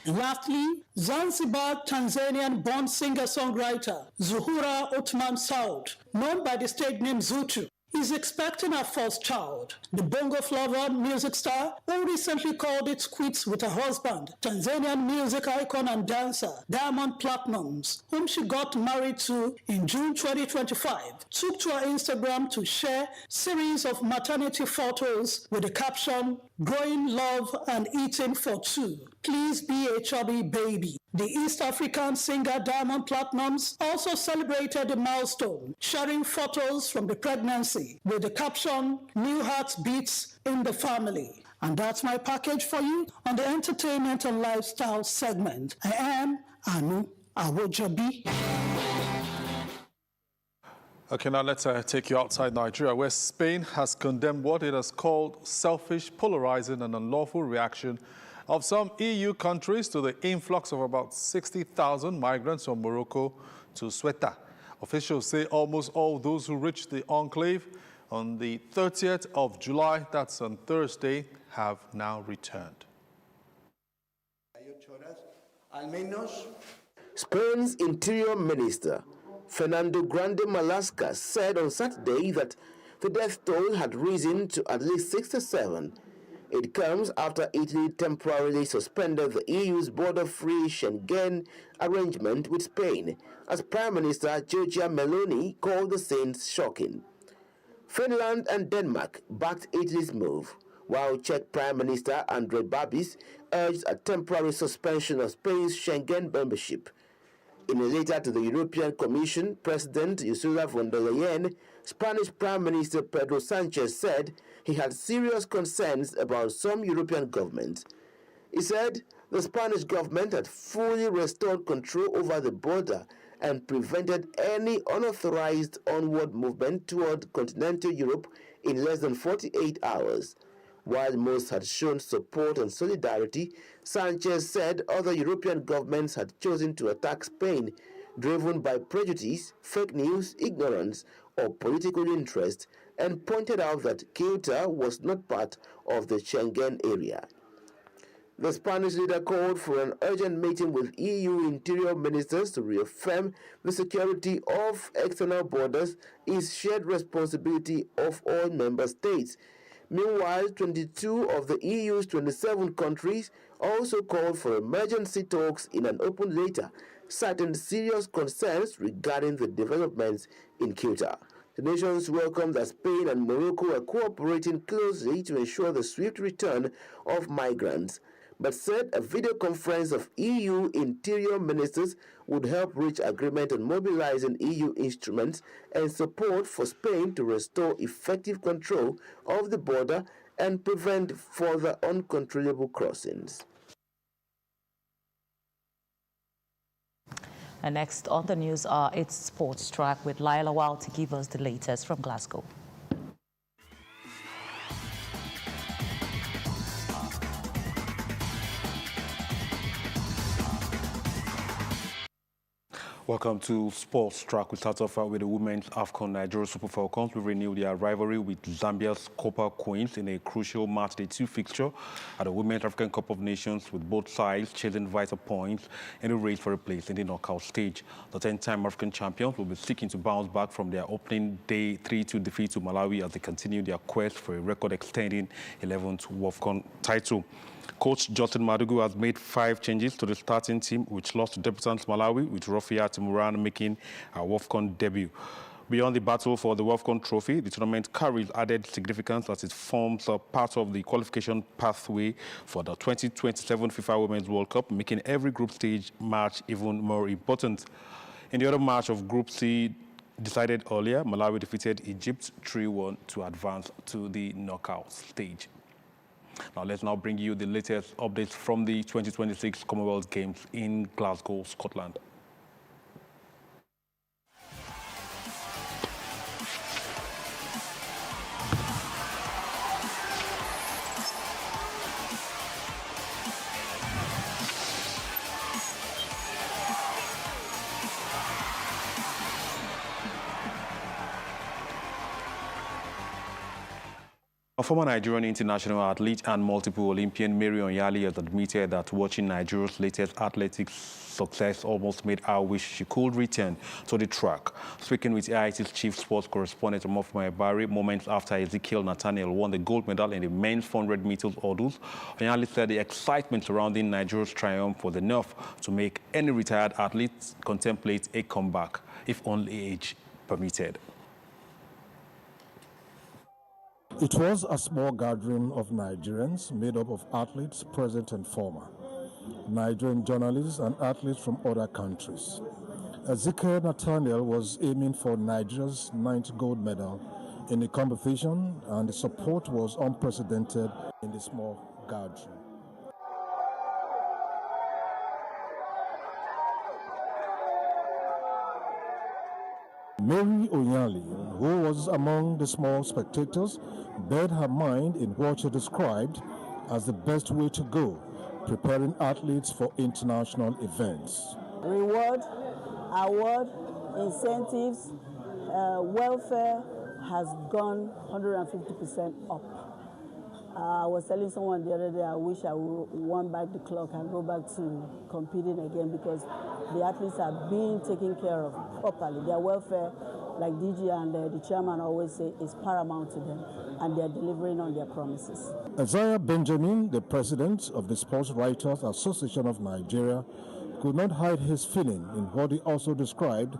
And lastly, Zanzibar Tanzanian-born singer-songwriter Zuhura Othman Saud, known by the stage name Zuchu, is expecting her first child. The bongo-flavored music star, who recently called it quits with her husband, Tanzanian music icon and dancer Diamond Platnumz, whom she got married to in June 2025, took to her Instagram to share series of maternity photos with the caption, "Growing love and eating for two. Please be a chubby baby." The East African singer Diamond Platnumz also celebrated the milestone, sharing photos from the pregnancy with the caption, "New heart beats in the family." And that's my package for you on the entertainment and lifestyle segment. I am Anu Awojabi. Okay, now let's take you outside Nigeria, where Spain has condemned what it has called selfish, polarizing and unlawful reaction of some EU countries to the influx of about 60,000 migrants from Morocco to Ceuta. Officials say almost all those who reached the enclave on the 30th of July, that's on Thursday, have now returned. Spain's Interior Minister, Fernando Grande Marlaska, said on Saturday that the death toll had risen to at least 67. It comes after Italy temporarily suspended the EU's border-free Schengen arrangement with Spain, as Prime Minister Giorgia Meloni called the scenes shocking. Finland and Denmark backed Italy's move, while Czech Prime Minister Andrej Babis urged a temporary suspension of Spain's Schengen membership. In a letter to the European Commission, President Ursula von der Leyen, Spanish Prime Minister Pedro Sanchez said he had serious concerns about some European governments. He said the Spanish government had fully restored control over the border and prevented any unauthorized onward movement toward continental Europe in less than 48 hours. While most had shown support and solidarity, Sanchez said other European governments had chosen to attack Spain, driven by prejudice, fake news, ignorance, or political interest, and pointed out that Ceuta was not part of the Schengen area. The Spanish leader called for an urgent meeting with EU interior ministers to reaffirm the security of external borders is shared responsibility of all member states. Meanwhile, 22 of the EU's 27 countries also called for emergency talks in an open letter, citing serious concerns regarding the developments in Ceuta. The nations welcomed that Spain and Morocco are cooperating closely to ensure the swift return of migrants, but said a video conference of EU interior ministers would help reach agreement on mobilizing EU instruments and support for Spain to restore effective control of the border and prevent further uncontrollable crossings. And next on the news are It's Sports Track with Laila Wal to give us the latest from Glasgow. Welcome to Sports Track. We start off with the women's AFCON Nigeria Super Falcons. We renewed their rivalry with Zambia's Copper Queens in a crucial match day 2 fixture at the Women's African Cup of Nations, with both sides chasing vital points in the race for a place in the knockout stage. The 10-time African champions will be seeking to bounce back from their opening day 3-2 defeat to Malawi as they continue their quest for a record-extending 11th WAFCON title. Coach Justin Madugu has made 5 changes to the starting team, which lost to debutants Malawi, with Rofia Timuran making her WAFCON debut. Beyond the battle for the WAFCON trophy, the tournament carries added significance as it forms a part of the qualification pathway for the 2027 FIFA Women's World Cup, making every group stage match even more important. In the other match of Group C, decided earlier, Malawi defeated Egypt 3-1 to advance to the knockout stage. Now let's now bring you the latest updates from the 2026 Commonwealth Games in Glasgow, Scotland. A former Nigerian international athlete and multiple Olympian Mary Onyali has admitted that watching Nigeria's latest athletics success almost made her wish she could return to the track. Speaking with AIT's chief sports correspondent Omofuma Ebari moments after Ezekiel Nathaniel won the gold medal in the men's 400 meters hurdles, Onyali said the excitement surrounding Nigeria's triumph was enough to make any retired athlete contemplate a comeback, if only age permitted. It was a small gathering of Nigerians made up of athletes present and former, Nigerian journalists and athletes from other countries. Ezekiel Nathaniel was aiming for Nigeria's 9th gold medal in the competition, and the support was unprecedented in the small gathering. Mary Onyali, who was among the small spectators, bared her mind in what she described as the best way to go, preparing athletes for international events. Reward, award, incentives, welfare has gone 150% up. I was telling someone the other day, I wish I would wind back the clock and go back to competing again, because the athletes are being taken care of properly. Their welfare, like DG and the chairman always say, is paramount to them, and they're delivering on their promises. Isaiah Benjamin, the president of the Sports Writers Association of Nigeria, could not hide his feeling in what he also described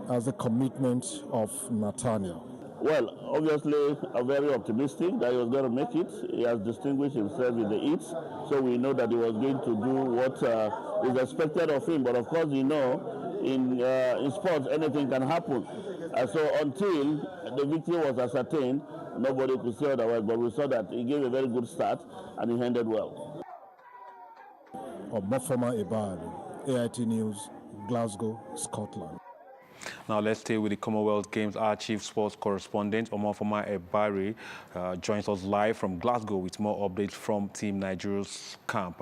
as the commitment of Nathaniel. Well, obviously, I'm very optimistic that he was going to make it. He has distinguished himself in the heats, so we know that he was going to do what is expected of him. But of course, you know, in sports, anything can happen. So until the victory was ascertained, nobody could say otherwise. But we saw that he gave a very good start, and he ended well. Omofuma Ebari, AIT News, Glasgow, Scotland. Now let's stay with the Commonwealth Games. Our chief sports correspondent, Omofuma Ebari, joins us live from Glasgow with more updates from Team Nigeria's camp.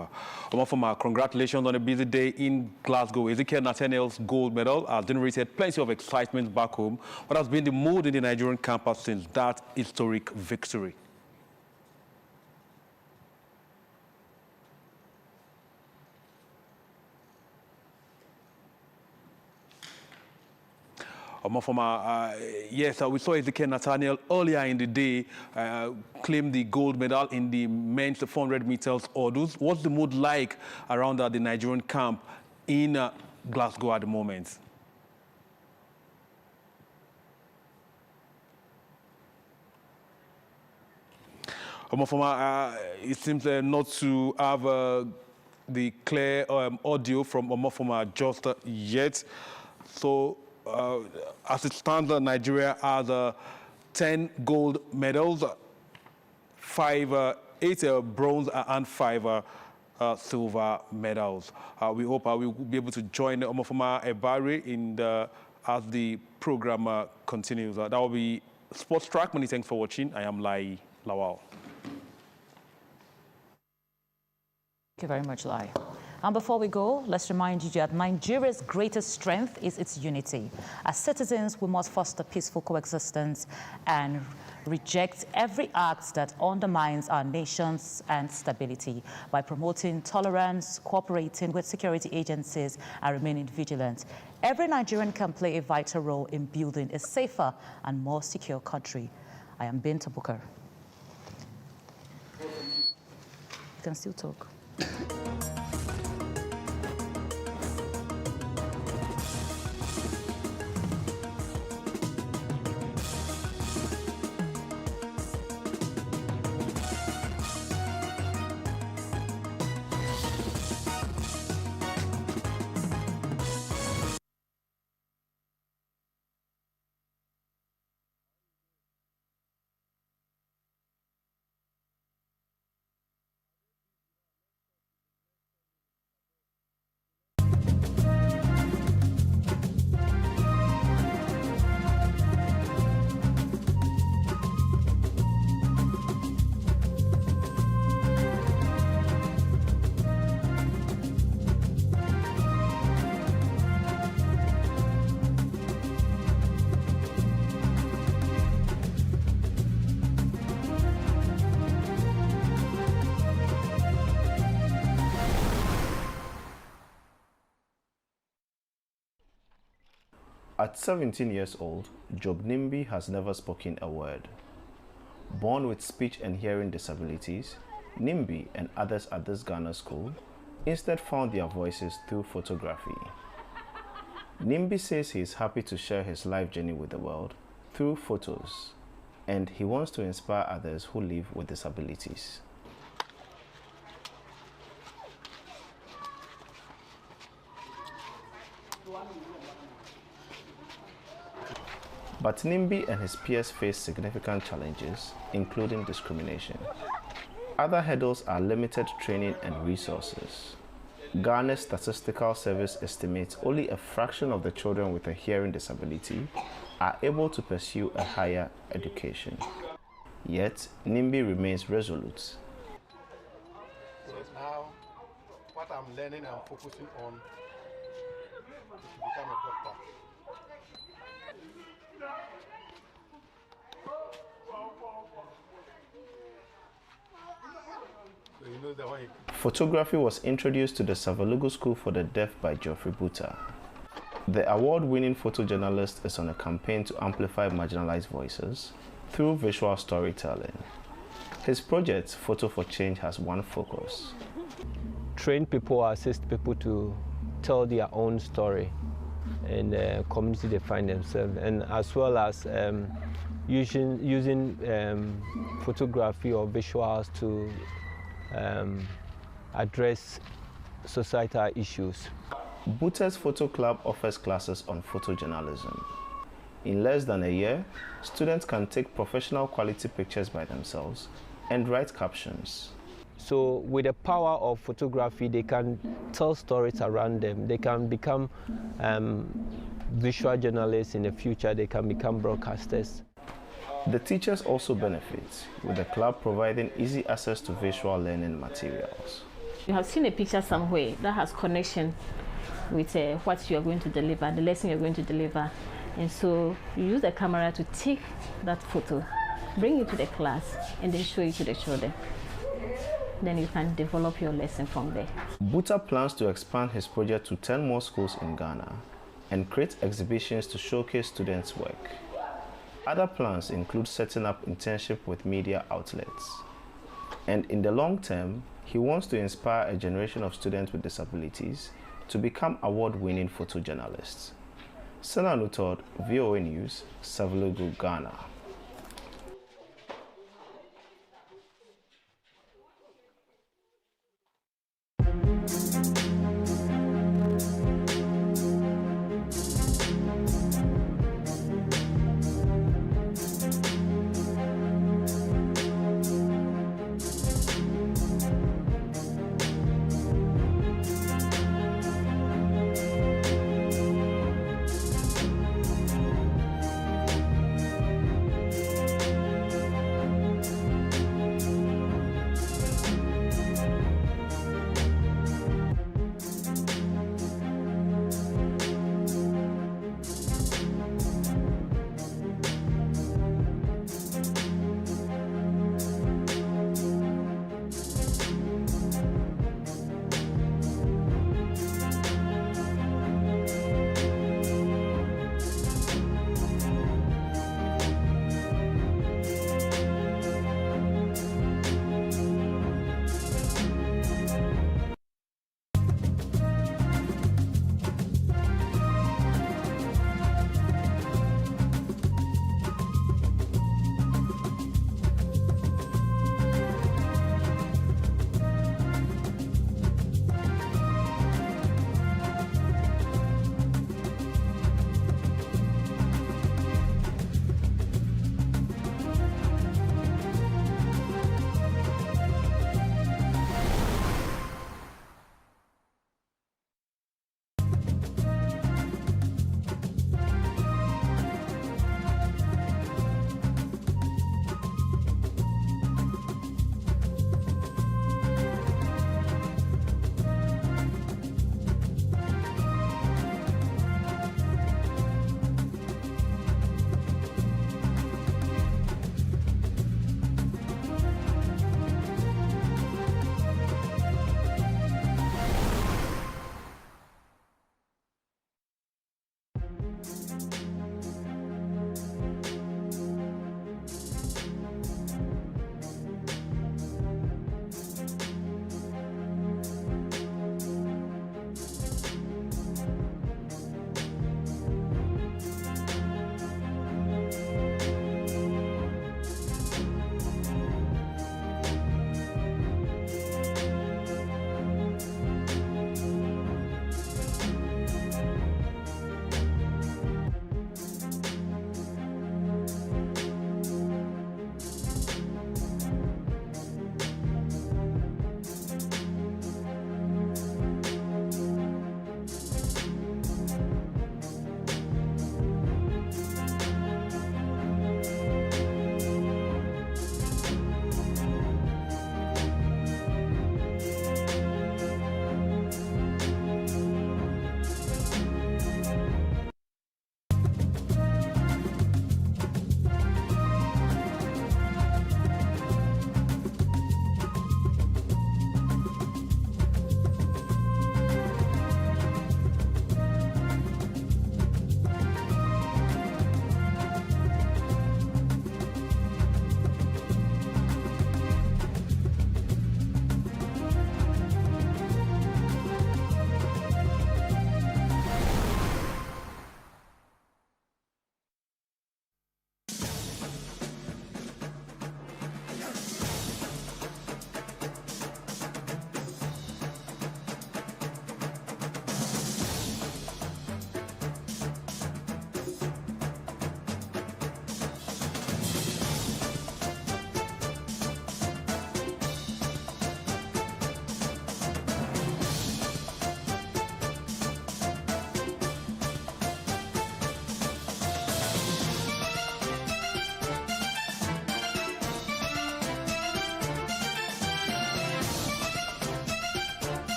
Omofuma, congratulations on a busy day in Glasgow. Ezekiel Nathaniel's gold medal has generated plenty of excitement back home. What has been the mood in the Nigerian campus since that historic victory? Yes, we saw Ezekiel Nathaniel earlier in the day claim the gold medal in the men's 400 meters hurdles. What's the mood like around the Nigerian camp in Glasgow at the moment? It seems not to have the clear audio from Omofuma just yet. So, as it stands, Nigeria has 10 gold medals, 8 bronze and 5 silver medals. We hope we will be able to join Omofuma Ebari as the program continues. That will be Sports Track. Many thanks for watching. I am Lai Lawal. Thank you very much, Lai. And before we go, let's remind you that Nigeria's greatest strength is its unity. As citizens, we must foster peaceful coexistence and reject every act that undermines our nations and stability by promoting tolerance, cooperating with security agencies, and remaining vigilant. Every Nigerian can play a vital role in building a safer and more secure country. I am Binta Booker. You can still talk. At 17 years old, Job Nimbi has never spoken a word. Born with speech and hearing disabilities, Nimbi and others at this Ghana school instead found their voices through photography. Nimbi says he is happy to share his life journey with the world through photos, and he wants to inspire others who live with disabilities. But Nimbi and his peers face significant challenges, including discrimination. Other hurdles are limited training and resources. Ghana's Statistical Service estimates only a fraction of the children with a hearing disability are able to pursue a higher education. Yet, Nimbi remains resolute. So now, what I'm learning and focusing on is to become a doctor. Photography was introduced to the Savalugu School for the Deaf by Geoffrey Buta. The award-winning photojournalist is on a campaign to amplify marginalized voices through visual storytelling. His project, Photo for Change, has one focus. Train people, assist people to tell their own story in the community they find themselves, and as well as using photography or visuals to address societal issues. Buta's Photo Club offers classes on photojournalism. In less than a year, students can take professional quality pictures by themselves and write captions. So with the power of photography, they can tell stories around them. They can become visual journalists in the future. They can become broadcasters. The teachers also benefit, with the club providing easy access to visual learning materials. You have seen a picture somewhere that has connection with what you are going to deliver, the lesson you're going to deliver. And so you use the camera to take that photo, bring it to the class, and then show it to the children. Then you can develop your lesson from there. Buta plans to expand his project to 10 more schools in Ghana and create exhibitions to showcase students' work. Other plans include setting up internship with media outlets. And in the long term, he wants to inspire a generation of students with disabilities to become award-winning photojournalists. Sana Nutod, VOA News, Savalugu, Ghana.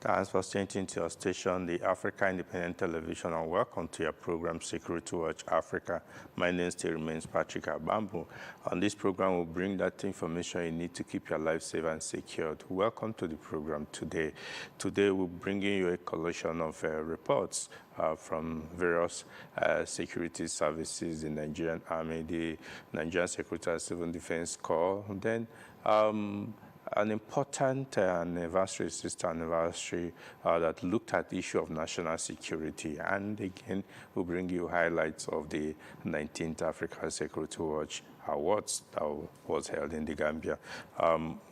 Thanks for changing to your station, the Africa Independent Television, and welcome to your program, Security Watch Africa. My name still remains Patrick Abambo. On this program, we'll bring that information you need to keep your life safe and secured. Welcome to the program today. Today, we're bringing you a collection of reports from various security services, the Nigerian Army, the Nigerian Security and Civil Defense Corps, and then an important anniversary, sister anniversary, that looked at the issue of national security. And again, we'll bring you highlights of the 19th Africa Security Watch Awards that was held in the Gambia.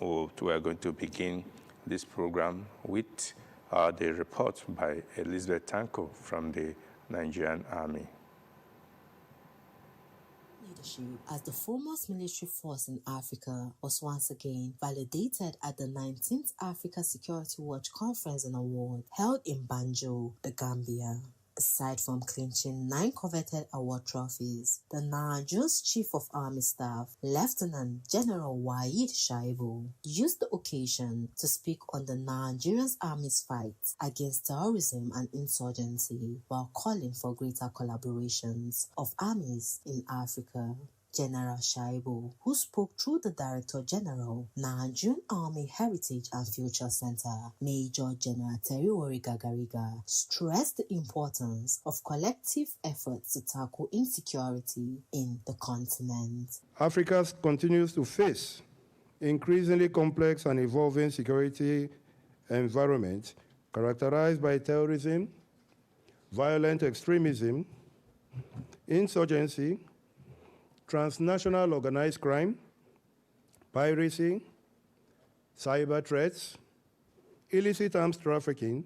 We are going to begin this program with the report by Elizabeth Tanko from the Nigerian Army. As the foremost military force in Africa was once again validated at the 19th Africa Security Watch Conference and Award held in Banjul, the Gambia. Aside from clinching 9 coveted award trophies, the Nigeria's Chief of Army Staff, Lieutenant General Waheed Shaibu, used the occasion to speak on the Nigerian Army's fight against terrorism and insurgency while calling for greater collaborations of armies in Africa. General Shaibu, who spoke through the Director General, Nigerian Army Heritage and Future Center, Major General Teriwori Gagariga, stressed the importance of collective efforts to tackle insecurity in the continent. Africa continues to face increasingly complex and evolving security environment characterized by terrorism, violent extremism, insurgency, transnational organized crime, piracy, cyber threats, illicit arms trafficking,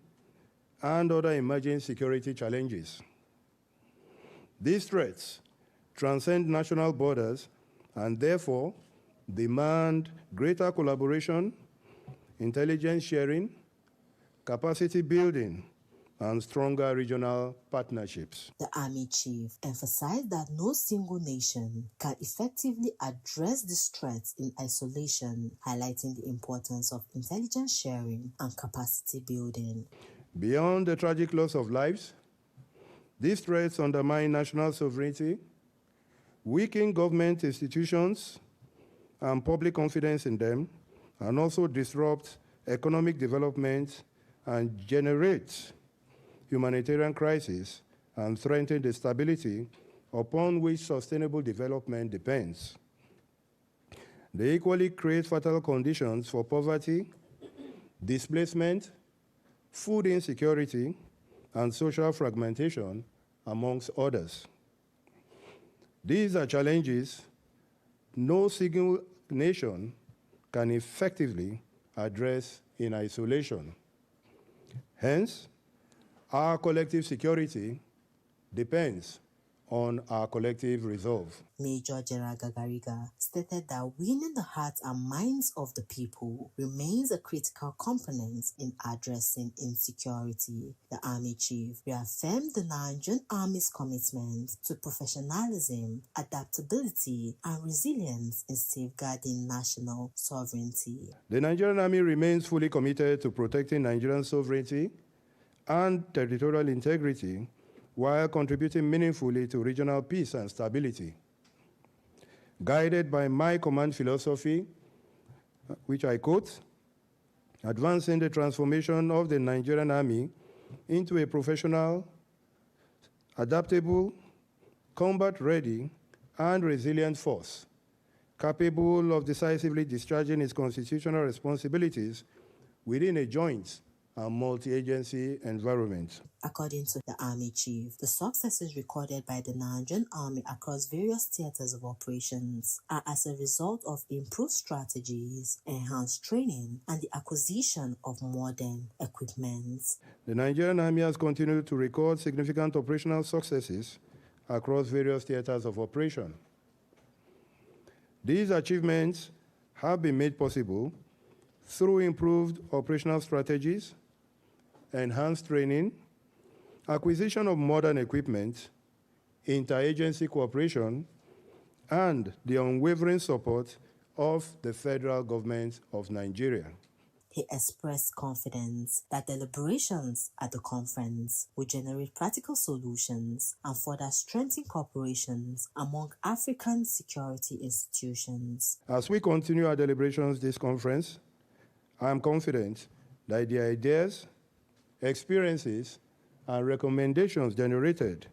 and other emerging security challenges. These threats transcend national borders and therefore demand greater collaboration, intelligence sharing, capacity building, and stronger regional partnerships. The Army Chief emphasized that no single nation can effectively address these threats in isolation, highlighting the importance of intelligence sharing and capacity building. Beyond the tragic loss of lives, these threats undermine national sovereignty, weaken government institutions and public confidence in them, and also disrupt economic development and generate humanitarian crisis and threaten the stability upon which sustainable development depends. They equally create fatal conditions for poverty, displacement, food insecurity, and social fragmentation, amongst others. These are challenges no single nation can effectively address in isolation. Hence, our collective security depends on our collective resolve. Major General Gagariga stated that winning the hearts and minds of the people remains a critical component in addressing insecurity. The Army Chief reaffirmed the Nigerian Army's commitment to professionalism, adaptability, and resilience in safeguarding national sovereignty. The Nigerian Army remains fully committed to protecting Nigerian sovereignty and territorial integrity while contributing meaningfully to regional peace and stability. Guided by my command philosophy, which I quote, advancing the transformation of the Nigerian Army into a professional, adaptable, combat-ready, and resilient force, capable of decisively discharging its constitutional responsibilities within a joint and multi-agency environment. According to the Army Chief, the successes recorded by the Nigerian Army across various theaters of operations are as a result of improved strategies, enhanced training, and the acquisition of modern equipment. The Nigerian Army has continued to record significant operational successes across various theaters of operation. These achievements have been made possible through improved operational strategies, enhanced training, acquisition of modern equipment, interagency cooperation, and the unwavering support of the federal government of Nigeria. He expressed confidence that deliberations at the conference will generate practical solutions and further strengthen cooperation among African security institutions. As we continue our deliberations this conference, I am confident that the ideas, experiences, and recommendations generated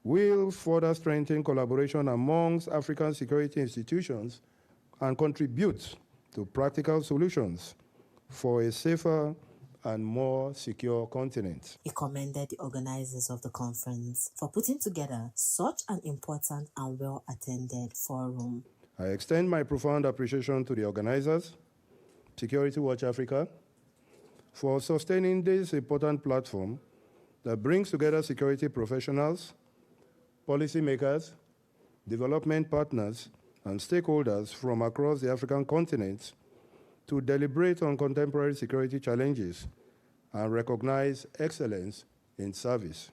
will further strengthen collaboration amongst African security institutions and contribute to practical solutions for a safer and more secure continent. He commended the organizers of the conference for putting together such an important and well-attended forum. I extend my profound appreciation to the organizers, Security Watch Africa, for sustaining this important platform that brings together security professionals, policymakers, development partners, and stakeholders from across the African continent to deliberate on contemporary security challenges and recognize excellence in service.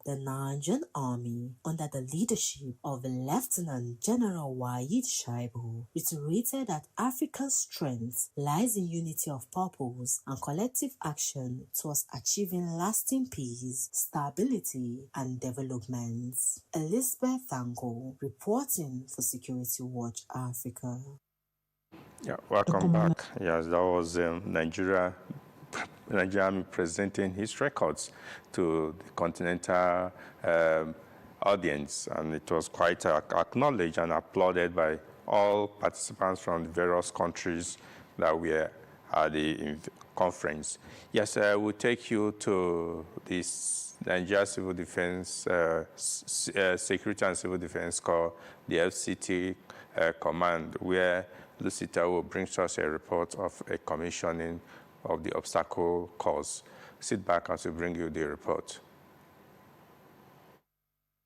The Nigerian Army, under the leadership of Lieutenant General Waheed Shaibu, reiterated that Africa's strength lies in unity of purpose and collective action towards achieving lasting peace, stability, and development. Elizabeth Thango, reporting for Security Watch Africa. Yeah, welcome back. Yes, that was Nigeria Army presenting his records to the continental audience, and it was quite acknowledged and applauded by all participants from the various countries that were at the conference. Yes, we'll take you to this Nigeria Civil Defense, Security and Civil Defense Corps, the FCT Command, where Lucita will bring us a report of a commissioning of the obstacle course. Sit back as we bring you the report.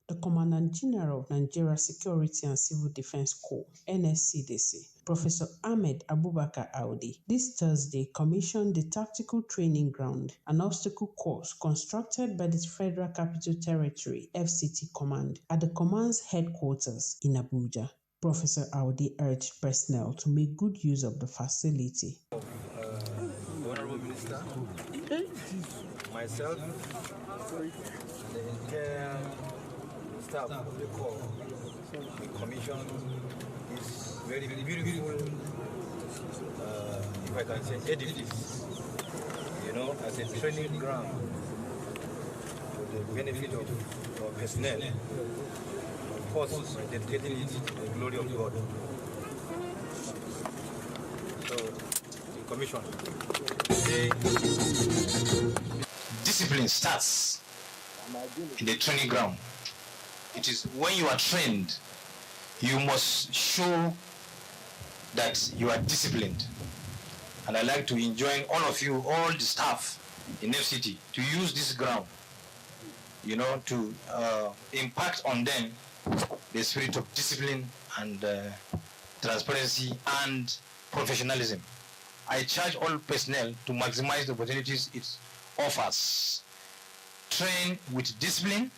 The Commandant General of Nigeria Security and Civil Defense Corps, NSCDC, Professor Ahmed Abubakar Audi, this Thursday commissioned the Tactical Training Ground, an obstacle course constructed by the Federal Capital Territory, FCT Command, at the command's headquarters in Abuja. Professor Audi urged personnel to make good use of the facility. Honorable Minister, myself, and the entire staff of the Corps, we commissioned this very beautiful, if I can say, edifice, as a training ground for the benefit of our personnel. Of course, dedicating it to the glory of God. So, the commission. Discipline starts in the training ground. It is when you are trained, you must show that you are disciplined. And I like to enjoin all of you, all the staff in FCT, to use this ground, to impact on them the spirit of discipline and transparency and professionalism. I charge all personnel to maximize the opportunities it offers. Train with discipline,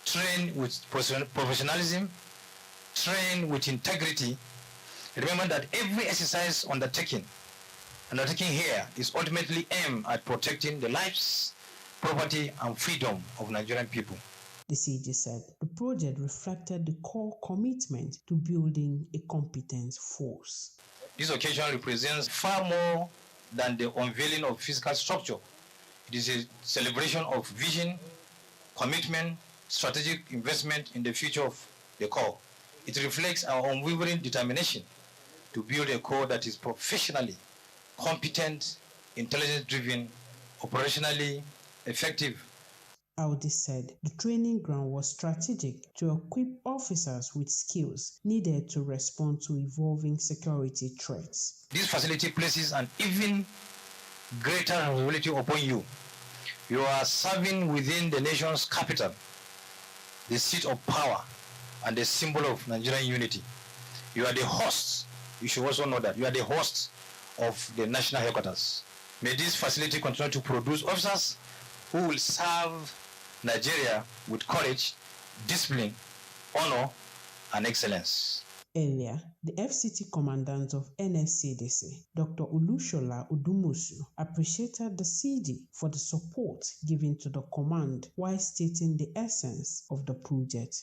train with professionalism, train with integrity. Remember that every exercise undertaken here is ultimately aimed at protecting the lives, property, and freedom of Nigerian people. The CG said the project reflected the core commitment to building a competent force. This occasion represents far more than the unveiling of physical structure. It is a celebration of vision, commitment, strategic investment in the future of the Corps. It reflects our unwavering determination to build a Corps that is professionally competent, intelligence-driven, operationally effective. Audi said the training ground was strategic to equip officers with skills needed to respond to evolving security threats. This facility places an even greater responsibility upon you. You are serving within the nation's capital, the seat of power and the symbol of Nigerian unity. You are the hosts. You should also know that you are the hosts of the national headquarters. May this facility continue to produce officers who will serve Nigeria with courage, discipline, honor, and excellence. Earlier, the FCT Commandant of NSCDC, Dr. Olushola Udumusu, appreciated the CD for the support given to the command while stating the essence of the project.